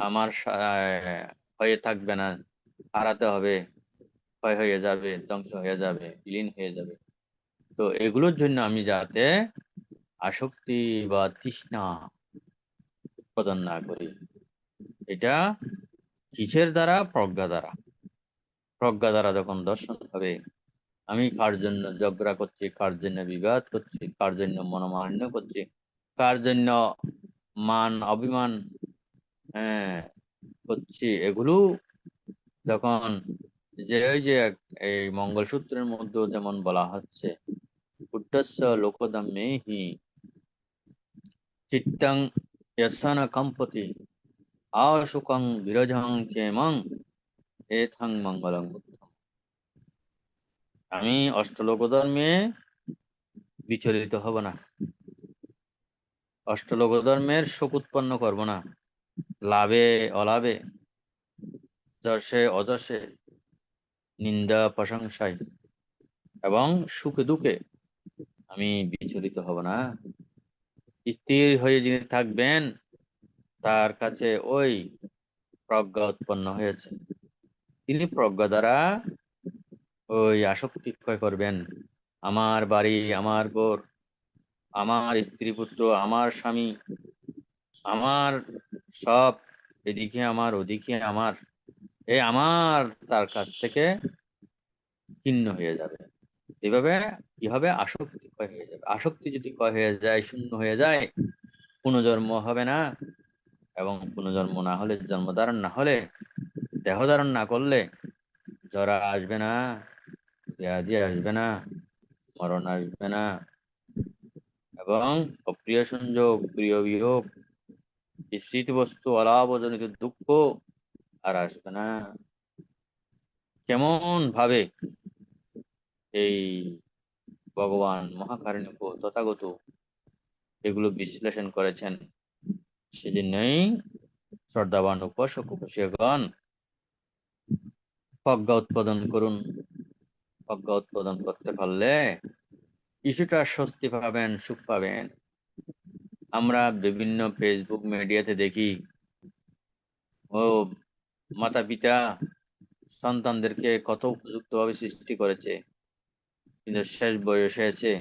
আমার হয়ে থাকবে না, হারাতে হবে, ক্ষয় হয়ে যাবে, ধ্বংস হয়ে যাবে, বিলীন হয়ে যাবে। তো এগুলোর জন্য আমি যাতে আসক্তি বা তৃষ্ণা প্রদান না করি। এটা কিসের দ্বারা? প্রজ্ঞা দ্বারা। প্রজ্ঞা দ্বারা যখন দর্শন হবে, আমি কার জন্য ঝগড়া করছি, কার জন্য বিবাদ করছি, কার জন্য মনোমালিন্য করছি, কার জন্য মান অভিমান করছি, এগুলো যখন যে ওই যে এই মঙ্গলসূত্রের মধ্যে যেমন বলা হচ্ছে বুদ্ধস্য লোকধম্মেহি চিত্তং যস্য ন কম্পতি আশুকং বিরজং ক্ষেমং এথং মঙ্গলং বুদ্ধম। আমি অষ্টলোক ধর্মে বিচলিত হব না, অষ্টলোক ধর্মের শোক উৎপন্ন করব না, লাভে অলাভে, যশে অযশে, নিন্দা প্রশংসায় এবং সুখে দুঃখে আমি বিচলিত হব না। স্থির হয়ে যিনি থাকবেন তার কাছে ওই প্রজ্ঞা উৎপন্ন হয়েছে, তিনি প্রজ্ঞা দ্বারা ওই আসক্তি ক্ষয় করবেন। আমার বাড়ি, আমার ঘর, আমার স্ত্রী পুত্র, আমার স্বামী, আমার সব, এদিকে আমার ওদিকে আমার, এই আমার তার কাছ থেকে ছিন্ন হয়ে যাবে। এভাবে কি হবে? আসক্তি ক্ষয় হয়ে যাবে। আসক্তি যদি ক্ষয় হয়ে যায়, শূন্য হয়ে যায়, পুনর্জন্ম হবে না। এবং পুনর্জন্ম না হলে, জন্মধারণ না হলে, দেহ ধারণ না করলে জরা আসবে না, ব্যাধি আসবে না, মরণ আসবে না, এবং অপ্রিয় সংযোগ, প্রিয় বিয়োগ, স্মৃতি বস্তু অলাভজনিত দুঃখ আর আসবে না। কেমন ভাবে এই ভগবান মহাকারুণিক তথাগত এগুলো বিশ্লেষণ করেছেন, সেজন্যই শ্রদ্ধাবান উপাসক উপাসিকাগণ প্রজ্ঞা উৎপাদন করুন। প্রজ্ঞা উৎপাদন করতে পারলে কিছুটা স্বস্তি পাবেন, সুখ পাবেন। আমরা বিভিন্ন ফেসবুক মিডিয়াতে দেখি ও মাতা পিতা সন্তানদেরকে কত উপযুক্তভাবে সৃষ্টি করেছে, কিন্তু শেষ বয়সে এসে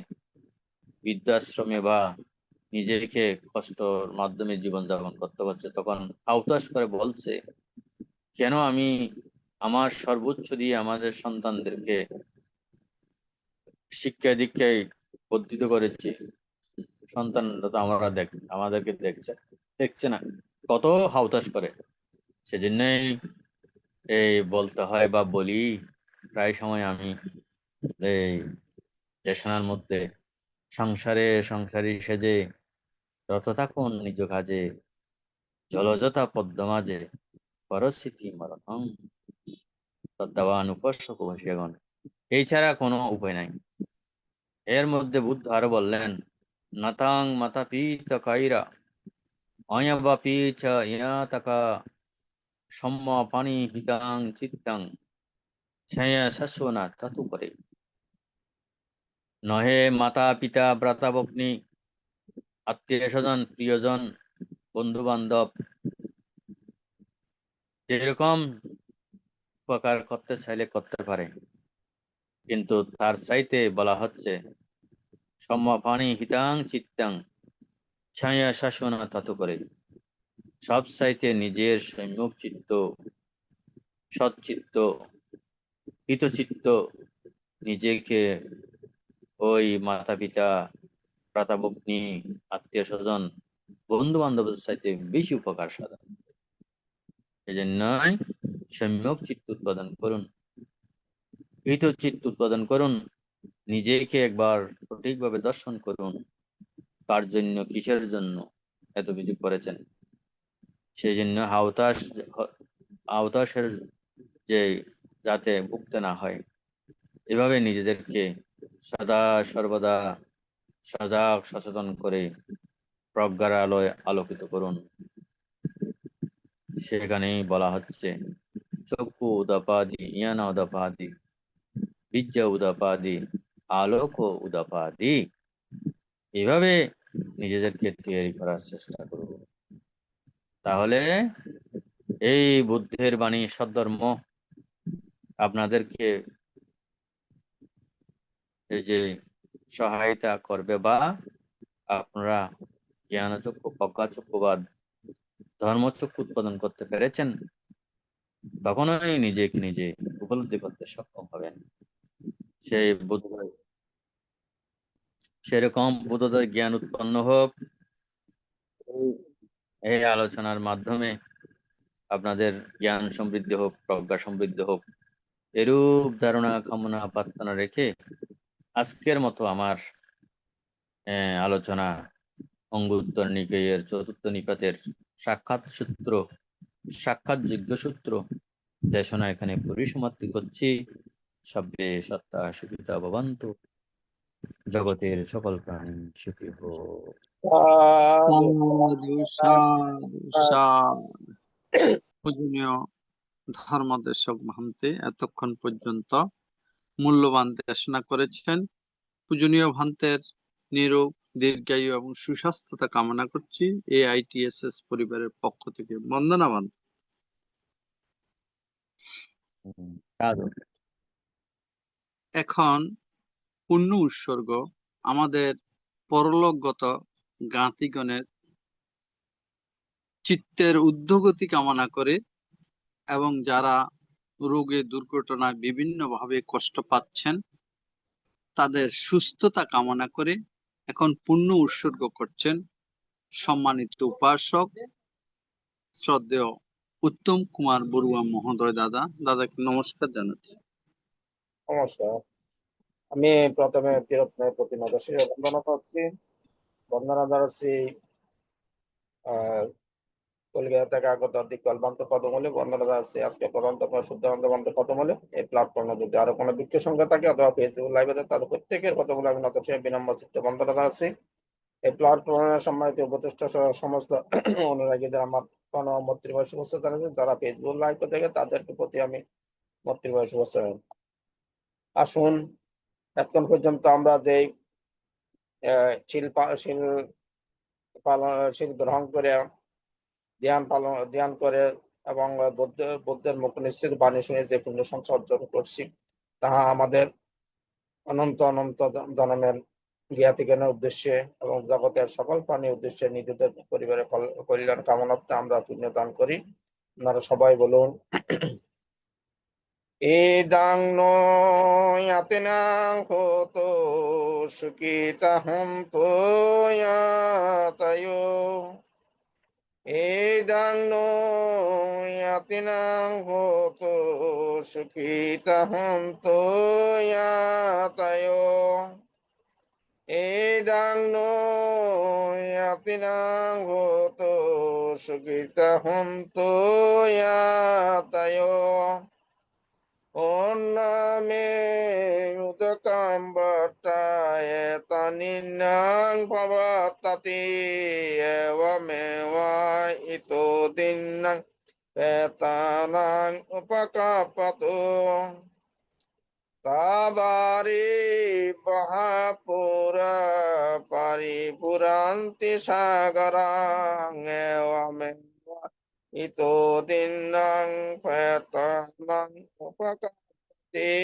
বৃদ্ধাশ্রমে বা নিজেকে কষ্টর মাধ্যমে জীবনযাপন করতে হচ্ছে, তখন আওতাস করে বলছে, কেন আমি আমার সর্বোচ্চ দিয়ে আমাদের সন্তানদেরকে শিক্ষা দীক্ষায় বর্ধিত করেছি, সন্তানরা তো আমাদেরকে দেখছে না, কত হাউতাস করে। সেজন্যই এই বলতে হয় বা বলি প্রায় সময় আমি, এই দেশনার মধ্যে, সংসারী সেজে রত থাকুন নিজ কাজে, জলযথা পদ্ম মাঝে পরস্মৃতি মরণং শ্রদ্ধাবান উপাসক উপাসিকাগণ। এই ছাড়া কোনো উপায় নাই। এর মধ্যে বুদ্ধ আরো বললেন, নাতাং মাতা পিতা কাইরা অয়বাপি চ ইয়াতাকা সম্ম পানি হিতাং চিত্তাং ছায়া শাশ্বনা ততু করে। নহে মাতা পিতা ভ্রাতা ভগ্নী আত্মীয় স্বজন প্রিয়জন বন্ধু বান্ধব যেরকম উপকার করতে চাইলে করতে পারে, কিন্তু তার চাইতে বলা হচ্ছে সম্ম পানি হিতাং চিত্তাং ছায়া শাসনা ততু করে। সব চাইতে নিজের সম্যক চিত্ত, সৎচিত্ত, হিতচিত্ত, নিজেকে ওই মাতা পিতা ভ্রাতা-ভগ্নী আত্মীয় স্বজন বন্ধু বান্ধবের সাথে বেশি উপকার সাধন। এই জন্যই সম্যক চিত্ত উৎপাদন করুন, হিতচিত্ত উৎপাদন করুন, নিজেকে একবার সঠিকভাবে দর্শন করুন। কার জন্য, কিসের জন্য এত কিছু করেছেন, সেই জন্য আওতাসের যে যাতে ভুগতে না হয়, এভাবে নিজেদেরকে সদা সর্বদা সজাগ সচেতন করে প্রজ্ঞার আলোয় আলোকিত করুন। সেখানেই বলা হচ্ছে চক্ষু উদাপাদি, জ্ঞান উদাপাদি, বিদ্যা উদাপাদি, আলোক উদাপাদি। এভাবে নিজেদেরকে তৈরি করার চেষ্টা করব, তাহলে এই বুদ্ধের বাণী সদ্ধর্ম আপনাদেরকে এই যে সহায়তা করবে, বা আপনারা জ্ঞানচক্ষু, প্রজ্ঞাচক্ষু বা ধর্মচক্ষু উৎপাদন করতে পেরেছেন, তখনই নিজেকে নিজে উপলব্ধি করতে সক্ষম হবেন। সেই বোধোদয়, সেরকম বোধোদয় জ্ঞান উৎপন্ন হোক এই আলোচনার মাধ্যমে, আপনাদের জ্ঞান সমৃদ্ধি হোক, প্রজ্ঞা সমৃদ্ধি হোক, এরূপ ধারণা কামনা প্রার্থনা রেখে আজকের মতো আমার আলোচনা অঙ্গুত্তর নিকায়ের চতুর্থ নিপাতের সাক্ষাৎযোগ্য সূত্র দেশনা এখানে পরিসমাপ্তি করছি। সব্যে সত্তা সুখিতা ভবন্তু, জগতের সকল প্রাণী সুখী হোক। সাধু সাধু সাধু। পূজনীয় ধর্মদেশক ভান্তে এতক্ষণ পর্যন্ত মূল্যবান দেশনা করেছেন। পূজনীয় ভান্তের নিরোগ, দীর্ঘায়ু এবং সুস্বাস্থ্যতা কামনা করছি AITSS পরিবারের পক্ষ থেকে। বন্দনাবান। সাধু। এখন পুণ্য উৎসর্গ আমাদের পরলোকগত জ্ঞাতিগণের চিত্তের ঊর্ধ্বগতি কামনা করে এবং যারা রোগে দুর্ঘটনায় বিভিন্নভাবে কষ্ট পাচ্ছেন তাদের সুস্থতা কামনা করে এখন পুণ্য উৎসর্গ করছেন সম্মানিত উপাসক শ্রদ্ধেয় উত্তম কুমার বড়ুয়া মহোদয়। দাদাকে নমস্কার জানাচ্ছি। নমস্কার। আমি প্রথমে তীরত্নের প্রতি নদর্শী বন্দনা করছি। বন্দনা জানাচ্ছি কলকাতা থেকে আগত দিকল্পান্ত পদমূলে। বন্দনা জানাচ্ছি আজকে প্রধানত শুদ্ধানন্দ বন্ধ পদমূলে। এই প্ল্যাটফর্মে যদি আরো কোনো বিক্ষ সংখ্যা থাকে অথবা ফেসবুক লাইভে তাদের প্রত্যেকের পদমূলে আমি নদর্শী বিনম্র চিত্তে বন্দনা জানাচ্ছি। এই প্ল্যাটফর্মের সম্মানিত উপদেষ্টা সহ সমস্ত অনুরাগীদের আমার প্রণাম মৈত্রীময় শুভেচ্ছা জানাচ্ছি। যারা ফেসবুক লাইভ থেকে তাদেরকে প্রতি আমি মৈত্রীময় শুভেচ্ছা জানাচ্ছি। আসুন এতক্ষণ পর্যন্ত আমরা যে শিল গ্রহণ করে ধ্যান করে এবং বুদ্ধের মুখ নিশ্চিত বাণী শুনে যে পুণ্য সঞ্চয় অর্জন করছি তাহা আমাদের অনন্ত অনন্ত জন্মের জ্ঞাতি জ্ঞানের উদ্দেশ্যে এবং জগতের সকল প্রাণীর উদ্দেশ্যে নিজেদের পরিবারের কল্যাণ কামনার্থে আমরা পুণ্য দান করি। আপনারা সবাই বলুন ইদাং নো ইয়াতিনাং হোতো সুখিতাহম তোয়াতায়ো। ইদাং নো ইয়াতিনাং হোতো সুখিতাহম তোয়াতায়ো। ইদাং নো ইয়াতিনাং হোতো সুখিতাহম তোয়াতায়ো। Onname udakam bhattaya taninang bhavatati evamewa ito dinnang petanang upakapato. Tabari bahapura paripuranti sagarang evamewa ito dinnang petanang upakapati.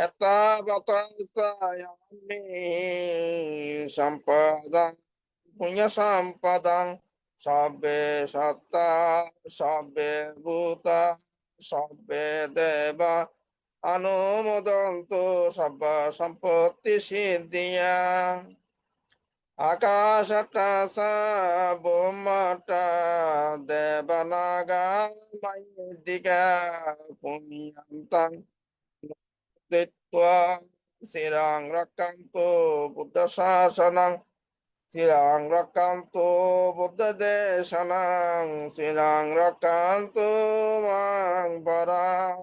Eta batasayami sampadang punya sampadang sabbe satta sabbe bhuta sabbe deva anumodanto sabba sampatti siddhiya. Akashatasa Bhumata Devanaga Mayudika Punyantang Ditwa Sirang Rakanto Buddha Sasanang Sirang Rakanto Buddha Desanang Sirang Rakanto Mang Barang.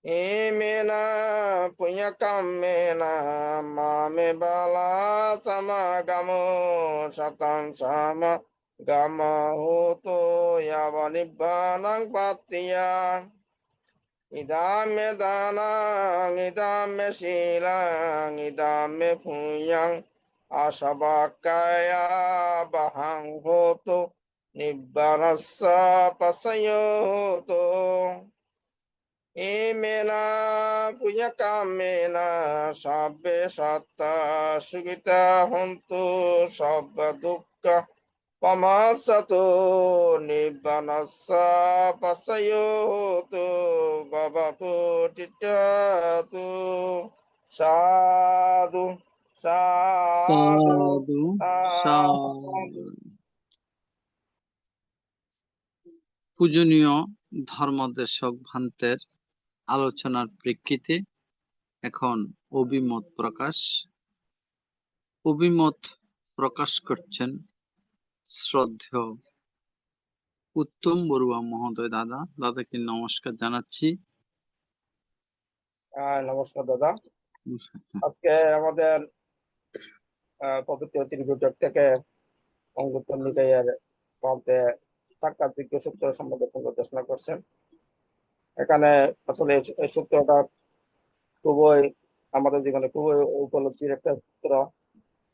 Imena punya kamena mame bala sama gamo satan sama gama hoto yavanibbanang patiya. Idame danang idame silang idame punyang asabakaya bahang hoto nibbanasa pasayoto. Imena punya kamena sabbe satta sugita hontu sabba dukkha pamasato nibbanasa pasayoto babatu titatu. Sadhu sadhu সাধু সাধু। পূজনীয় ধর্মদেশক ভান্তের আলোচনার প্রেক্ষিতে এখন অভিমত প্রকাশ করছেন শ্রদ্ধেয় উত্তম বড়ুয়া মহোদয়। দাদাকে নমস্কার জানাচ্ছি। নমস্কার দাদা। আজকে আমাদের পবিত্র ত্রিপিটক থেকে অঙ্গুত্তর নিকায়ের মধ্যে সাক্ষাৎযোগ্য সূত্র সম্বন্ধে দেশনা করছেন। এখানে আসলে এই সূত্রটা খুবই আমাদের জীবনে খুবই উপলব্ধির একটা সূত্র।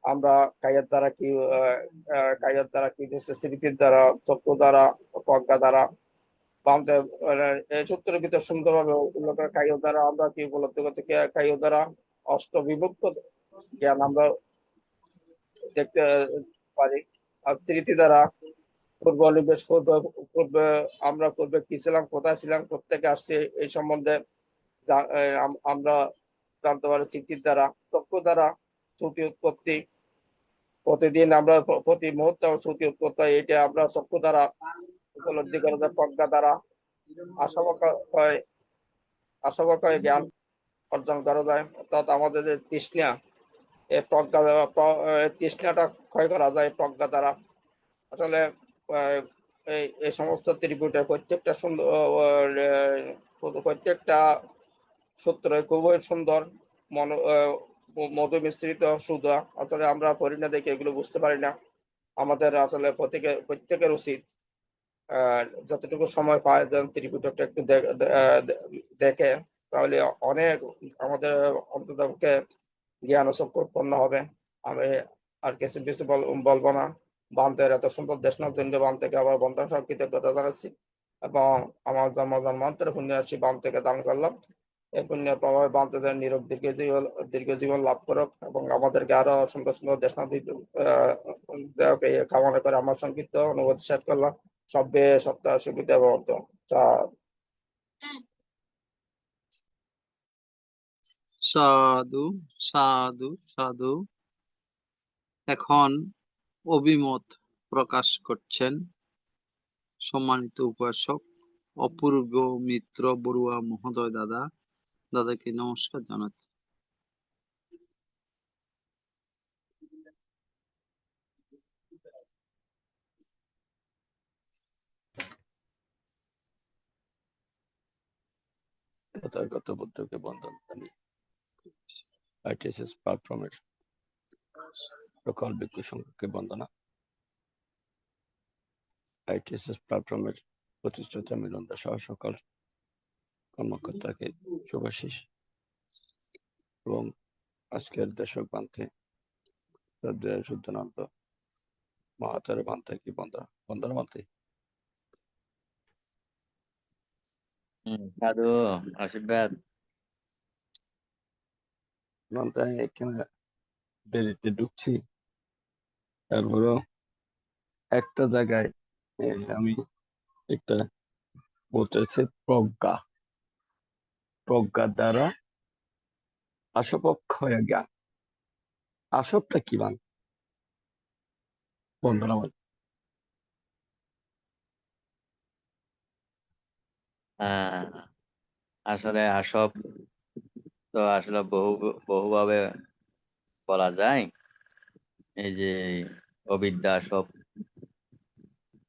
আমরা কায়ের দ্বারা কি বুঝতে, স্মৃতির দ্বারা, চক্র দ্বারা, প্রজ্ঞা দ্বারা বামতে এই সূত্রের ভিতর সুন্দরভাবে উল্লেখ করা কায়ের দ্বারা আমরা কি উপলব্ধি করতে, কায়ের দ্বারা অষ্টবিভক্ত জ্ঞান আমরা দেখতে পারি। আর স্মৃতি দ্বারা পূর্বে আমরা কি ছিলাম, কোথায় ছিলাম, কোথেকে আসছি এই সম্বন্ধে আমরা জানতে পারি স্মৃতির দ্বারা। চক্ষু দ্বারা শ্রুতি উৎপত্তি, প্রতিদিন আমরা প্রতি মুহূর্তে শ্রুতি উৎপত্তি হয়, এটা আমরা চক্ষু দ্বারা উপলব্ধি করা যায়। প্রজ্ঞা দ্বারা আশাবকয় জ্ঞান অর্জন করা যায়। অর্থাৎ আমাদের যে তৃষ্ণা, এই তৃষ্ণাটা ক্ষয় করা যায় প্রজ্ঞা দ্বারা। আসলে এই সমস্ত ত্রিপুটে প্রত্যেকটা সূত্র খুবই সুন্দর, মধু মিশ্রিত সুধা। আসলে আমরা পড়ি না দেখে এগুলো বুঝতে পারি না। আমাদের আসলে প্রত্যেকের উচিত যতটুকু সময় পায় যেন ত্রিপুটকটা একটু দেখে, তাহলে অনেক আমাদের অন্ততপক্ষে জ্ঞান উৎপন্ন হবে। আমি আর কিছু বলবো না। বামদের এত সুন্দর দেশনার জন্য বাম থেকে আবার বন্ধন সহ কৃতজ্ঞতা জানাচ্ছি, এবং আমার জন্মান্তরে পুণ্য রাশি বাম থেকে দান করলাম। এই পুণ্যের প্রভাবে বামদের নীরব দীর্ঘ জীবন লাভ করুক, এবং আমাদেরকে আরো সুন্দর সুন্দর দেশনা কামনা করে আমার সংক্ষিপ্ত অনুভূতি শেষ করলাম। সব্যে সপ্তাহ সুবিধা ভবন্ত। সাধু সাধু সাধু। এখন অভিমত প্রকাশ করছেন সম্মানিত উপাসক অপূর্ব মিত্র বড়ুয়া মহোদয়। দাদাকে নমস্কার জানাচ্ছি। তথাগত বুদ্ধকে বন্দন জানিয়ে আইটিএসএস প্ল্যাটফর্মের সকল বিজ্ঞ সংঘকে বন্দনা। আইটিএসএস প্ল্যাটফর্মের প্রতিষ্ঠাতা মিলন দাস সহ সকল কর্মকর্তাকে শুভাশিস, এবং আজকের দেশক বান্তে শুদ্ধানন্দ মহাতার বান্তে কি বন্দনা বান্তে। সাধু আশীর্বাদ। এখানে দেরিতে ঢুকছি, তারপরেও একটা জায়গায় আমি একটা বলতেছে প্রজ্ঞা দ্বারা আশপক্ষয় জ্ঞান। আসবটা কি মান বন্ধনা বল। আসলে আসব তো আসলে বহুভাবে বলা যায়। এই যে অবিদ্যা আসব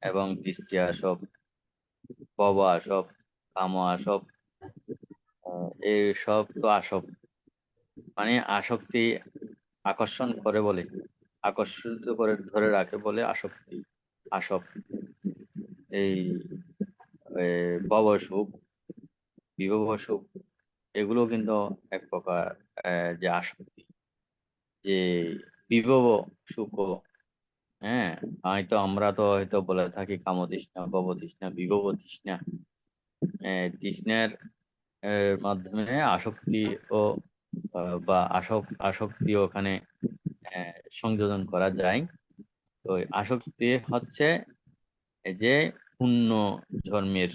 এবং দৃষ্টি আসব, ভব আসব, কাম আসব, এই সব তো আসব মানে আসক্তি আকর্ষণ করে বলে, আকর্ষিত করে ধরে রাখে বলে আসক্তি আসব। এই ভব সুখ, বিভব সুখ, এগুলো কিন্তু এক প্রকার যে আসক্তি। যে বিভব সুখ, হ্যাঁ, আমরা তো হয়তো বলে থাকি কামতৃষ্ণা, ভবতৃষ্ণা, বিভব তৃষ্ণা। তৃষ্ণার মাধ্যমে আসক্তি ও বা আসক্তি ওখানে সংযোজন করা যায়। তো আসক্তি হচ্ছে এই যে পুণ্য জন্মের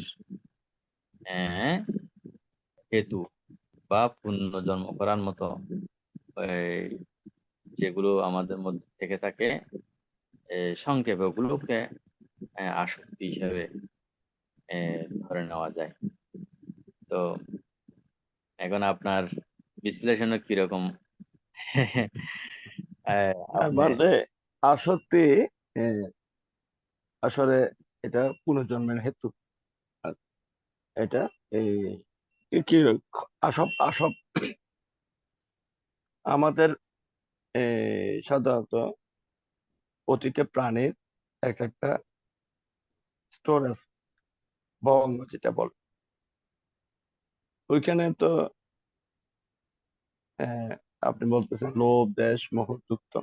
হেতু বা পুণ্য জন্ম করার মতো যেগুলো আমাদের মধ্যে থেকে থাকে, সংক্ষেপে ওগুলোকে আসক্তি হিসেবে ধরে নেওয়া যায়। তো এখন আপনার বিশ্লেষণ কিরকম? আপনি মানে আসক্তি আসলে এটা পুনর্জন্মের হেতু। আর এটা এই কি আসব আসব আমাদের সাধারণত প্রতিটা প্রাণীর এক একটা স্টোরেজ ভবন যেটা বলে, ওইখানে তো আহ, আপনি বলতেছেন লোভ দেশ মোহ যুক্ত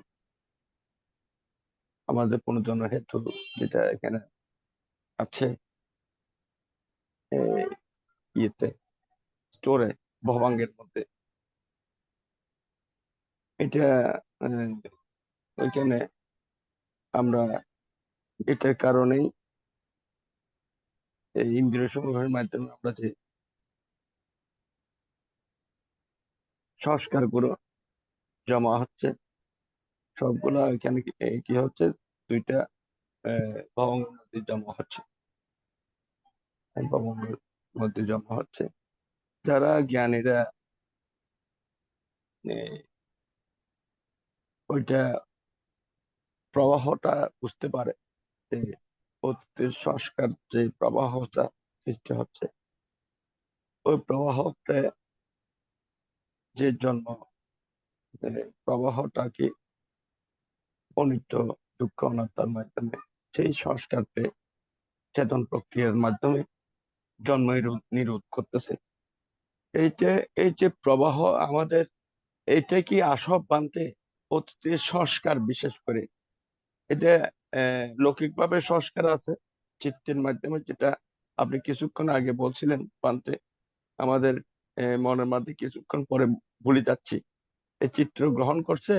আমাদের পুনর্জন্মের হেতু যেটা এখানে আছে এই ইয়েতে স্টোরে ভবাঙ্গের মধ্যে, এটা আহ, ওইখানে আমরা এটার কারণেই এই ইন্দ্রিয় সমূহের মাধ্যমে আমরা যে সংস্কারগুলো জমা হচ্ছে সবগুলো এখানে কি হচ্ছে, দুইটা ভবঙ্গের মধ্যে জমা হচ্ছে, ভবঙ্গের মধ্যে জমা হচ্ছে। যারা জ্ঞানীরা ওইটা প্রবাহটা বুঝতে পারে যে অতীতের সংস্কার যে প্রবাহটা সৃষ্টি হচ্ছে, ওই প্রবাহতে যে জন্ম প্রবাহটাকে অনিত্য দুঃখ অনাত্মার মাধ্যমে সেই সংস্কারকে চেতন প্রক্রিয়ার মাধ্যমে জন্ম নিরোধ করতেছে। এই যে প্রবাহ আমাদের, এইটা কি আসব বানতে অতীতের সংস্কার, বিশেষ করে এটা লৌকিকভাবে সংস্কার আছে চিত্তের মাধ্যমে, যেটা আপনি কিছুক্ষণ আগে বলছিলেন বানতে আমাদের মনের মধ্যে কিছুক্ষণ পরে ভুলে যাচ্ছি, এই চিত্র গ্রহণ করছে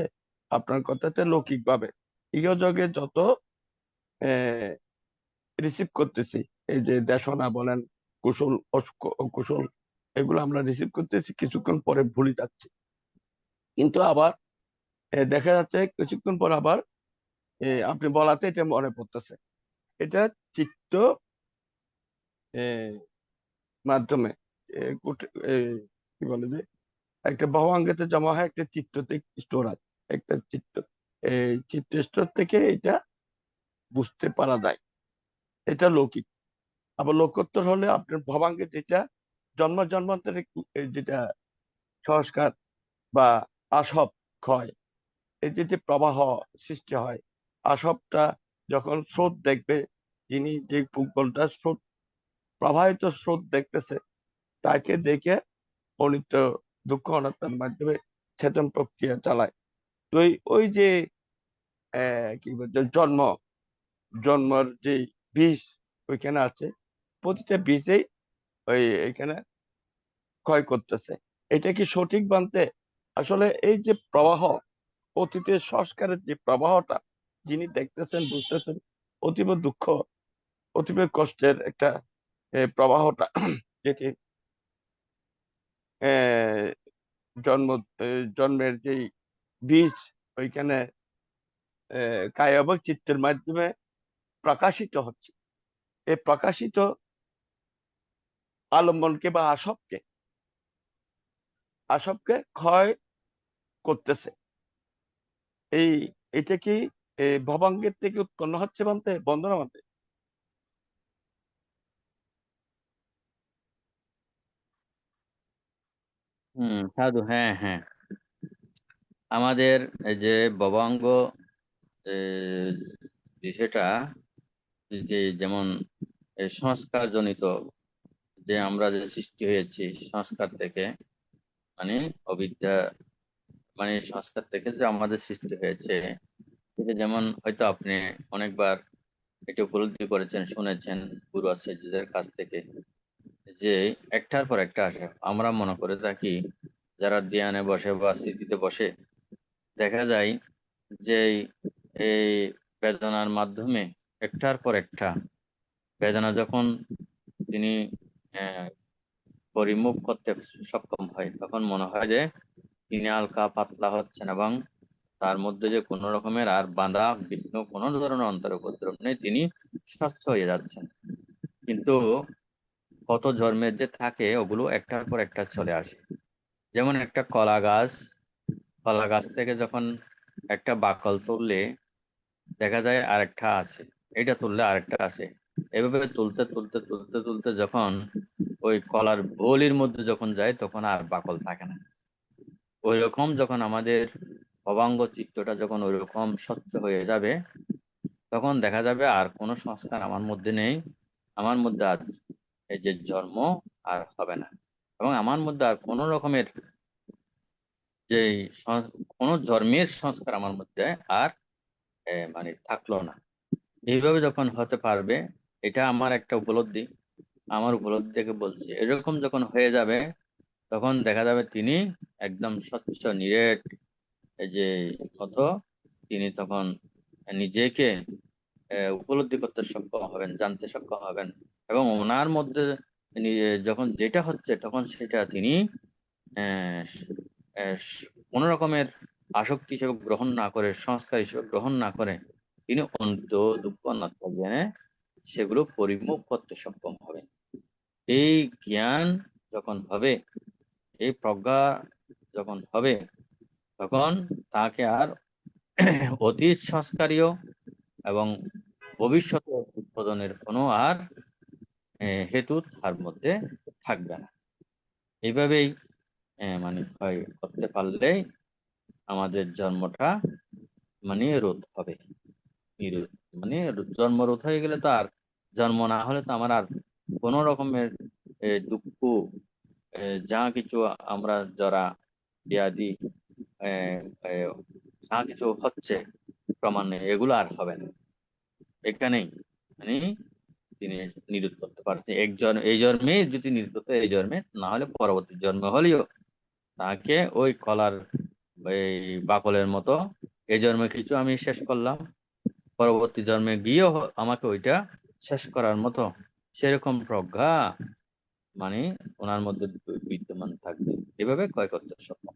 আপনার কথাতে লৌকিক ভাবে ইহজগে যত রিসিভ করতেছি, এই যে দেশনা বলেন কুশল অকুশল, এগুলো আমরা রিসিভ করতেছি, কিছুক্ষণ পরে ভুলে যাচ্ছি। কিন্তু আবার দেখা যাচ্ছে কিছুক্ষণ পর আবার আপনি বলাতে এটা মনে পড়তেছে। এটা চিত্ত মাধ্যমে কি বলে যে একটা ভবাঙ্গেতে জমা হয়, একটা চিত্ততে স্টোর আছে, একটা চিত্ত, এই চিত্ত স্টোর থেকে এটা বুঝতে পারা যায়, এটা লৌকিক। আবার লোকোত্তর হলে আপনার ভবাঙ্গে যেটা জন্মান্তরে যেটা সংস্কার বা আসব ক্ষয়, এই যে প্রবাহ সৃষ্টি হয়, আসবটা যখন স্রোত দেখবে, যিনি যে পুঙ্গলটা স্রোত প্রবাহিত স্রোত দেখতেছে, তাকে দেখে অনিত্য দুঃখ অনাত্মার মাধ্যমে চেতন প্রক্রিয়া চালায়। তো ওই যে কি বলছে জন্মর যে বীজ ওইখানে আছে, প্রতিটা বীজেই ওই এখানে ক্ষয় করতেছে। এটা কি সঠিক বানতে? আসলে এই যে প্রবাহ, অতীতের সংস্কারের যে প্রবাহটা যিনি দেখতেছেন বুঝতেছেন, অতীব দুঃখ অতীব কষ্টের একটা প্রবাহটা যেটি আহ, জন্ম জন্মের যেই বীজ ওইখানে কায়াবক চিত্তের মাধ্যমে প্রকাশিত হচ্ছে, এই প্রকাশিত আলম্বনকে বা আসবকে ক্ষয় করতেছে। এই এটা কি ভবাঙ্গের থেকে উৎপন্ন হচ্ছে বানতে, বন্দনা বানতে? সাধু, হ্যাঁ হ্যাঁ, আমাদের এই যে ভবাঙ্গ বিষয়টা, যে যেমন সংস্কার জনিত, যে আমরা যে সৃষ্টি হয়েছি সংস্কার থেকে, মানে অবিদ্যা, মানে সংস্কার থেকে যে আমাদের সৃষ্টি হয়েছে, এটা যেমন হয়তো আপনি অনেকবার এটা উপলব্ধি করেছেন, শুনেছেন গুরু আচার্যদের কাছ থেকে, যে একটার পর একটা আসে। আমরা মনে করে থাকি যারা ধ্যানে বসে বা স্মৃতিতে বসে, দেখা যায় যে এই বেদনার মাধ্যমে একটার পর একটা বেদনা যখন তিনি আহ, পরিমুখ করতে সক্ষম হয়, তখন মনে হয় যে তিনি হালকা পাতলা হচ্ছেন, এবং তার মধ্যে যে কোনো রকমের আর বাধা বিঘ্ন, কোনো ধরনের অন্তর উপদ্রব নেই, তিনি স্বচ্ছ হয়ে যাচ্ছেন। কিন্তু কত জন্মের যে থাকে ওগুলো একটার পর একটা চলে আসে। যেমন একটা কলা গাছ থেকে যখন একটা বাকল তুললে দেখা যায় আরেকটা আছে, এটা তুললে আরেকটা আছে, এভাবে তুলতে তুলতে তুলতে তুলতে যখন ওই কলার বলির মধ্যে যখন যায় তখন আর বাকল থাকে না। ওই রকম যখন আমাদের ভবাঙ্গ চিত্তটা যখন ওই রকম স্বচ্ছ হয়ে যাবে তখন দেখা যাবে আর কোনো সংস্কার আমার মধ্যে নেই, আমার মধ্যে আর এই যে জন্ম আর হবে না, এবং আমার মধ্যে আর কোনো রকমের যে কোনো জন্মের সংস্কার আমার মধ্যে আর মানে থাকলো না। এইভাবে যখন হতে পারবে, এটা আমার একটা উপলব্ধি, আমার উপলব্ধি থেকে বলছি, এরকম যখন হয়ে যাবে তখন দেখা যাবে তিনি একদম স্বচ্ছ নিরেট এই যে মতো তিনি তখন নিজেকে উপলব্ধি করতে সক্ষম হবেন, জানতে সক্ষম হবেন, এবং ওনার মধ্যে যখন যেটা হচ্ছে তখন সেটা তিনি আহ, কোনো রকমের আসক্তি হিসেবে গ্রহণ না করে, সংস্কার হিসেবে গ্রহণ না করে তিনি অন্ত দুঃখ অনাত্ম জ্ঞানে সেগুলো পরিমুখ করতে সক্ষম হবেন। এই জ্ঞান যখন হবে, এই প্রজ্ঞা যখন হবে, তখন তাকে আর অতীত সংস্কারীয় এবং ভবিষ্যৎ উৎপাদনের কোনো আর হেতু তার মধ্যে থাকবে না। এইভাবেই মানে ক্ষয় করতে পারলেই আমাদের জন্মটা মানে রোধ হবে। মানে জন্ম রোধ হয়ে গেলে তো আর জন্ম না হলে তো আমার আর কোনো রকমের দুঃখ যা কিছু আমরা যারা ব্যাধি যা কিছু হচ্ছে ক্রমান্বয়ে এগুলো আর হবে না। এখানেই মানে তিনি নিরোধ করতে পারছে। এই জন্মে যদি নিরোধ করতে, এই জন্মে না হলে পরবর্তী জন্ম হলেও তাকে ওই কলার এই বাকলের মতো এই জন্মে কিছু আমি শেষ করলাম, পরবর্তী জন্মে গিয়েও আমাকে ওইটা শেষ করার মতো সেরকম প্রজ্ঞা মানে ওনার মধ্যে বিদ্যমান থাকবে। এভাবে ক্ষয় করতে সক্ষম।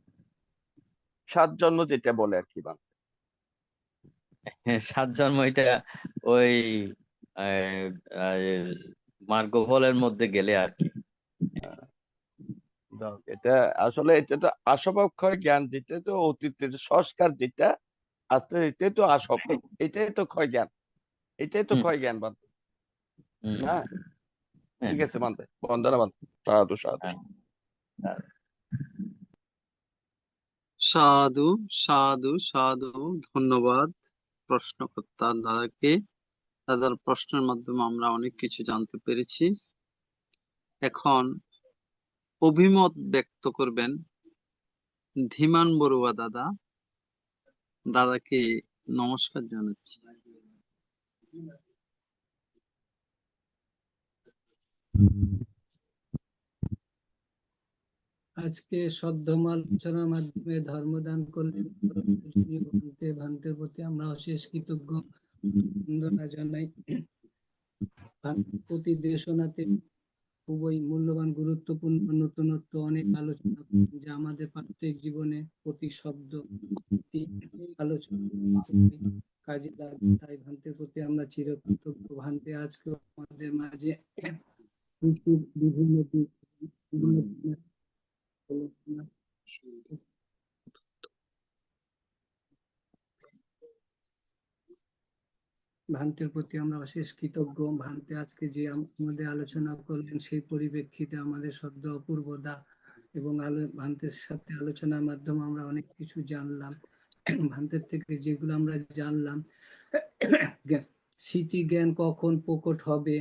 7 জন্ম যেটা বলে আর কি বা। 7 জন্ম এটা ওই আহ, আহ, মার্গফলের মধ্যে গেলে আর কি। যাক, এটা আসলে এটা তো আসবাক্ষয় জ্ঞান, যেটা তো অতীতের সংস্কার যেটা আছে, এটাই তো আসব, এটাই তো ক্ষয় জ্ঞান, এটাই তো হুম, ক্ষয় জ্ঞান বাদ হুম, না। হ্যাঁ, ঠিক আছে মানতে, বন্দনা বাদ, সাধু সাধু। হ্যাঁ, হ্যাঁ। সাধু সাধু সাধু। ধন্যবাদ প্রশ্নকর্তা দাদাকে। দাদার প্রশ্নের মাধ্যমে আমরা অনেক কিছু জানতে পেরেছি। এখন অভিমত ব্যক্ত করবেন ধীমান বড়ুয়া দাদা। দাদাকে নমস্কার জানাচ্ছি। আজকে সদ্ধম আলোচনার মাধ্যমে ধর্মদান করলেন ভান্তের প্রতি আমরা অশেষ কৃতজ্ঞ বন্দনা জানাই। প্রতি দেশনাতে খুবই মূল্যবান গুরুত্বপূর্ণ নতুনত্ব অনেক আলোচনা যা আমাদের প্রত্যেক জীবনে প্রতি শব্দ আলোচনা কাজে লাগে। তাই ভান্তের প্রতি আমরা চিরকৃতজ্ঞ। ভান্তে আজকে আমাদের মাঝে বিভিন্ন দিক ভান্তের প্রতি আমরা অশেষ কৃতজ্ঞ। ভান্তে আজকে যে আমাদের আলোচনা করলেন সেই পরিপ্রেক্ষিতে আমাদের সদ্য অপূর্বদা এবং ভান্তের সাথে আলোচনার মাধ্যমে আমরা অনেক কিছু জানলাম। ভান্তের থেকে যেগুলো আমরা জানলাম, স্মৃতি জ্ঞান কখন প্রকট হবে,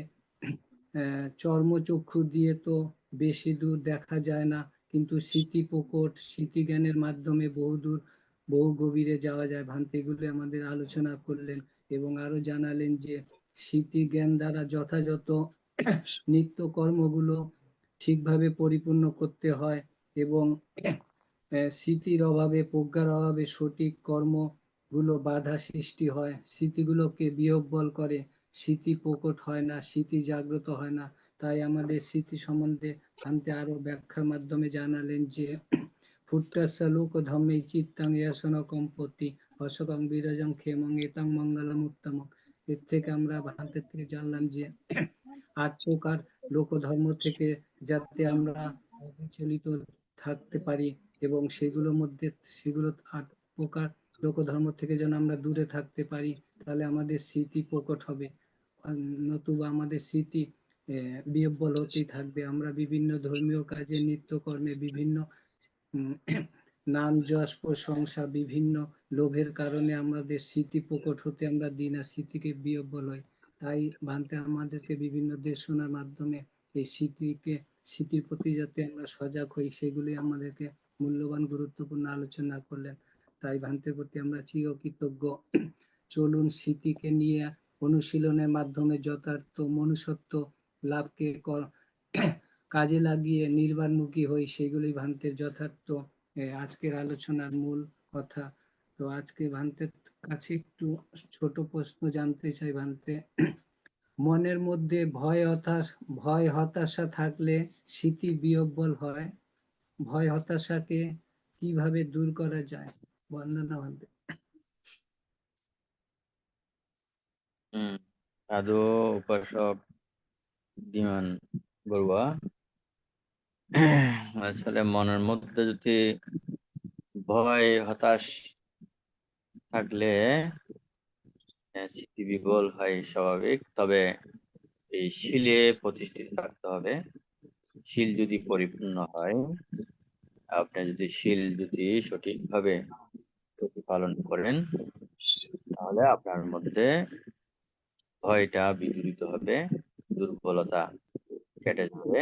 চর্মচক্ষু দিয়ে তো বেশি দূর দেখা যায় না, কিন্তু স্মৃতি প্রকট, স্মৃতি জ্ঞানের মাধ্যমে বহুদূর বহু গভীরে যাওয়া যায়। ভান্তে এগুলো আমাদের আলোচনা করলেন এবং আরো জানালেন যে স্মৃতি জ্ঞান দ্বারা যথাযথ নিত্য কর্মগুলো ঠিকভাবে পরিপূর্ণ করতে হয় এবং স্মৃতির অভাবে, প্রজ্ঞার অভাবে সঠিক কর্মগুলো বাধা সৃষ্টি হয়, স্মৃতিগুলোকে বিহ্বল করে, স্মৃতি প্রকট হয় না, স্মৃতি জাগ্রত হয় না। তাই আমাদের স্মৃতি সম্বন্ধে ভান্তে আরো ব্যাখ্যার মাধ্যমে জানালেন যে ফুট্টাস্য লোক ধম্মে চিত্তাং ইয়াসন কম্পতি অশোকং বিরজং ক্ষেমং এতাং মঙ্গলম উত্তম। এর থেকে আমরা ভান্তের থেকে জানলাম যে 8 প্রকার লোকধর্ম থেকে যাতে আমরা অবিচলিত থাকতে পারি এবং সেগুলো 8 প্রকার লোকধর্ম থেকে যেন আমরা দূরে থাকতে পারি, তাহলে আমাদের স্মৃতি প্রকট হবে। নতুবা আমাদের স্মৃতি বিহ্বল হতেই থাকবে। আমরা বিভিন্ন ধর্মীয় কাজে, নিত্যকর্মে, বিভিন্ন নাম যশ প্রশংসা, বিভিন্ন লোভের কারণে আমাদের স্মৃতি প্রকট হতে আমরা দিই না, স্মৃতিকে বিহ্বল হয়। তাই ভান্তে আমাদেরকে বিভিন্ন দেশনার মাধ্যমে এই স্মৃতির প্রতি যাতে আমরা সজাগ হই, সেগুলি আমাদেরকে মূল্যবান গুরুত্বপূর্ণ আলোচনা করলেন। তাই ভান্তের প্রতি আমরা চিরকৃতজ্ঞ। চলুন স্মৃতিকে নিয়ে অনুশীলনের মাধ্যমে যথার্থ মনুষ্যত্ব লাভকে কাজে লাগিয়ে নির্বাণমুখী হই, সেগুলি ভান্তের যথার্থ আজকের আলোচনার মূল কথা। তো আজকে ভান্তের কাছে একটু ছোট প্রশ্ন জানতে চাই ভান্তে। মনের মধ্যে ভয় হতাশা থাকলে স্মৃতি বিহ্বল হয়, ভয় হতাশাকে কিভাবে দূর করা যায়? বন্দনা ভান্তে। সাধু উপাসক ধীমান বড়ুয়া, আসলে মনের মধ্যে যদি ভয় হতাশ থাকলে স্মৃতি বিকল হয় স্বাভাবিক, তবে এই শীলে প্রতিষ্ঠিত থাকতে হবে। শীল যদি পরিপূর্ণ হয়, আপনি যদি শীল যদি সঠিকভাবে প্রতিপালন করেন, তাহলে আপনার মধ্যে ভয়টা বিদূরিত হবে, দুর্বলতা কেটে যাবে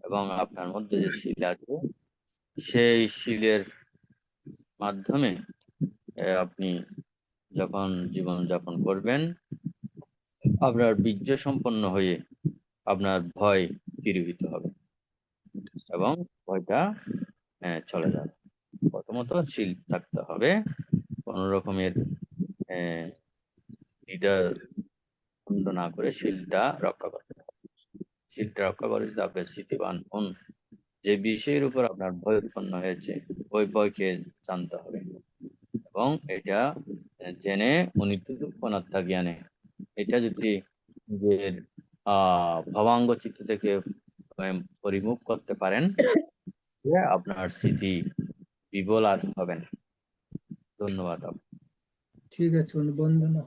এবং আপনার মধ্যে যে শীল আছে সেই শীলের মাধ্যমে আপনি যখন জীবন যাপন করবেন, আপনার বীর্য সম্পন্ন হয়ে আপনার ভয় তিরোহিত হবে এবং ভয়টা চলে যাবে। প্রথমত শীল থাকতে হবে, কোন রকমের দ্বিধা দ্বন্দ্ব না করে শীলটা রক্ষা করতে হবে। শীলটা রক্ষা করে যদি আপনি স্মৃতিবান হন, যে বিষয়ের উপর আপনার ভয় উৎপন্ন হয়েছে ওই ভয়কে জানতে হবে এবং এটা জেনে অনিত্যপনাত্মা জ্ঞানে এটা যদি নিজের ভবাঙ্গ চিত্ত থেকে পরিমুখ করতে পারেন, আপনার স্মৃতি বিবল আর হবে না। ধন্যবাদ। ঠিক আছে, বন্দনা।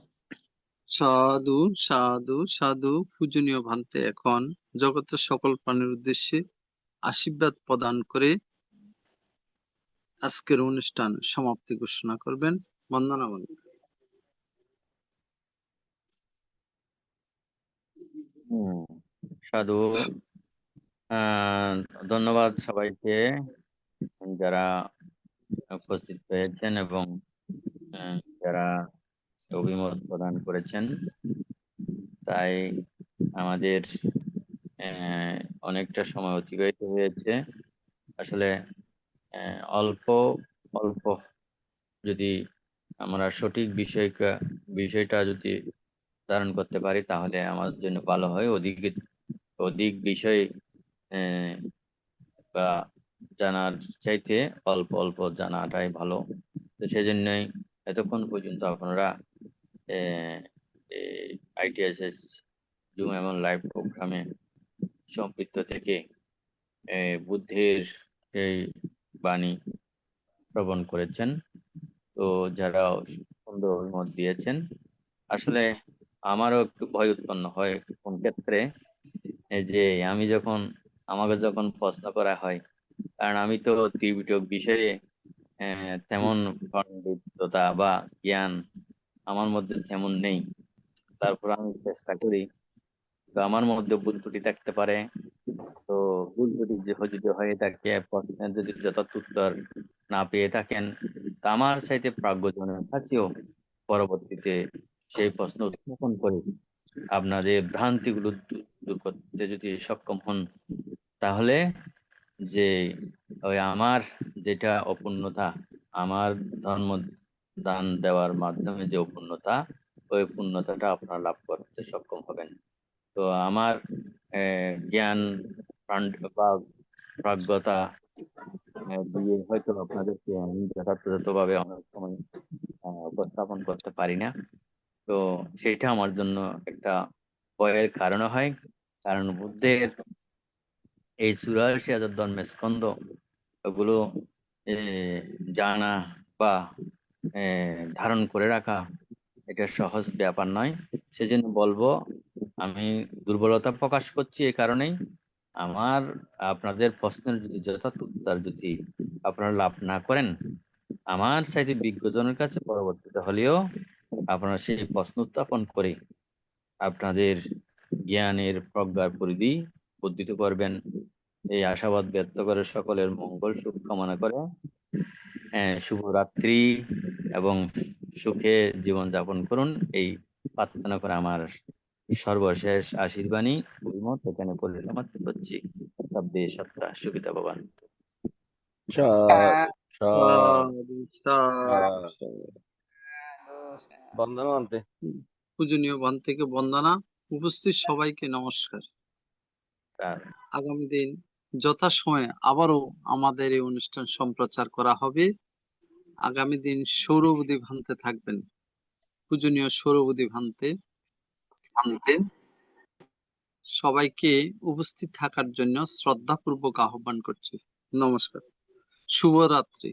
সাধু সাধু সাধু। পূজনীয় ভান্তে এখন জগতের সকল প্রাণীর উদ্দেশ্যে আশীর্বাদ প্রদান করে আজকের অনুষ্ঠান সমাপ্তি ঘোষণা করবেন। বন্দনা বন্ধু। সাধু, ধন্যবাদ সবাইকে যারা উপস্থিত হয়েছেন এবং যারা অভিমত প্রদান করেছেন। তাই আমাদের অনেকটা সময় অতিবাহিত হয়েছে। আসলে অল্প অল্প যদি আমরা সঠিক বিষয়টা যদি ধারণ করতে পারি, তাহলে আমাদের জন্য ভালো হয়। অধিক বিষয় বা জানার চাইতে অল্প অল্প জানাটাই ভালো। তো সেজন্যই এতক্ষণ পর্যন্ত আপনারা ITSS জুম এবং লাইভ প্রোগ্রামে সম্পৃক্ত থেকে বুদ্ধির এই বাণী শ্রবণ করেছেন। তো যারা সুন্দর অভিমত দিয়েছেন, আসলে আমারও একটু ভয় উৎপন্ন হয় কোন ক্ষেত্রে, যে আমাকে যখন প্রশ্ন করা হয়, কারণ আমি তো ত্রিপিটক বিষয়ে তেমন পাণ্ডিত্যতা বা জ্ঞান আমার মধ্যে তেমন নেই। তারপর আমি চেষ্টা করি, তো আমার মধ্যে ভুল ত্রুটি থাকতে পারে। তো ভুল ত্রুটি যদি হয়ে থাকে, প্রশ্নের যদি যথার্থ উত্তর না পেয়ে থাকেন, তা আমার চাইতে প্রাজ্ঞজনের কাছেও পরবর্তীতে সেই প্রশ্ন উত্থাপন করে আপনাদের ভ্রান্তিগুলো দূর করতে যদি সক্ষম হন, তাহলে যে ওই আমার যেটা অপূর্ণতা, আমার ধর্ম দান দেওয়ার মাধ্যমে যে অপূর্ণতা, ওই পূর্ণতাটা আপনারা লাভ করতে সক্ষম হবেন। তো আমার জ্ঞান বা প্রাজ্ঞতা দিয়ে হয়তো আপনাদেরকে আমি যথাযথভাবে অনেক সময় উপস্থাপন করতে পারি না। তো সেটা আমার জন্য একটা ভয়ের কারণ হয়। কারণ বুদ্ধের এই 84,000 ধর্মের স্কন্ধ ওগুলো এ, জানা বা ধারণ করে রাখা এটা সহজ ব্যাপার নয়। সেজন্য বলবো, আমি দুর্বলতা প্রকাশ করছি এই কারণেই, আমার আপনাদের প্রশ্নের যদি যথার্থ উত্তর যদি আপনারা লাভ না করেন, আমার চাইতে বিজ্ঞজনের কাছে পরবর্তীতে হলেও আপনারা সেই প্রশ্ন উত্থাপন করে আপনাদের জ্ঞানের প্রজ্ঞার পরিধি বর্ধিত করবেন, এই আশাবাদ ব্যক্ত করে সকলের মঙ্গল সুখ কামনা করে শুভরাত্রি এবং সুখে জীবন যাপন করুন এই প্রার্থনা করে আমার সর্বশেষ আশীর্বাণী অভিমত এখানে পরিসমাপ্তি করছি। শব্দে সত্তা সুবিধা ভবান। সাধু সাধু সাধু সাধু। সাধু। বন্দনান্তে পূজনীয় বান থেকে বন্দনা, উপস্থিত সবাইকে নমস্কার। আগামী দিন যথাসময়ে আবারও আমাদের এই অনুষ্ঠান সম্প্রচার করা হবে। আগামী দিন সৌরবুদি ভান্তে থাকবেন, পূজনীয় সৌরবুদি ভান্তে সবাইকে উপস্থিত থাকার জন্য শ্রদ্ধাপূর্বক আহ্বান করছি। নমস্কার, শুভরাত্রি।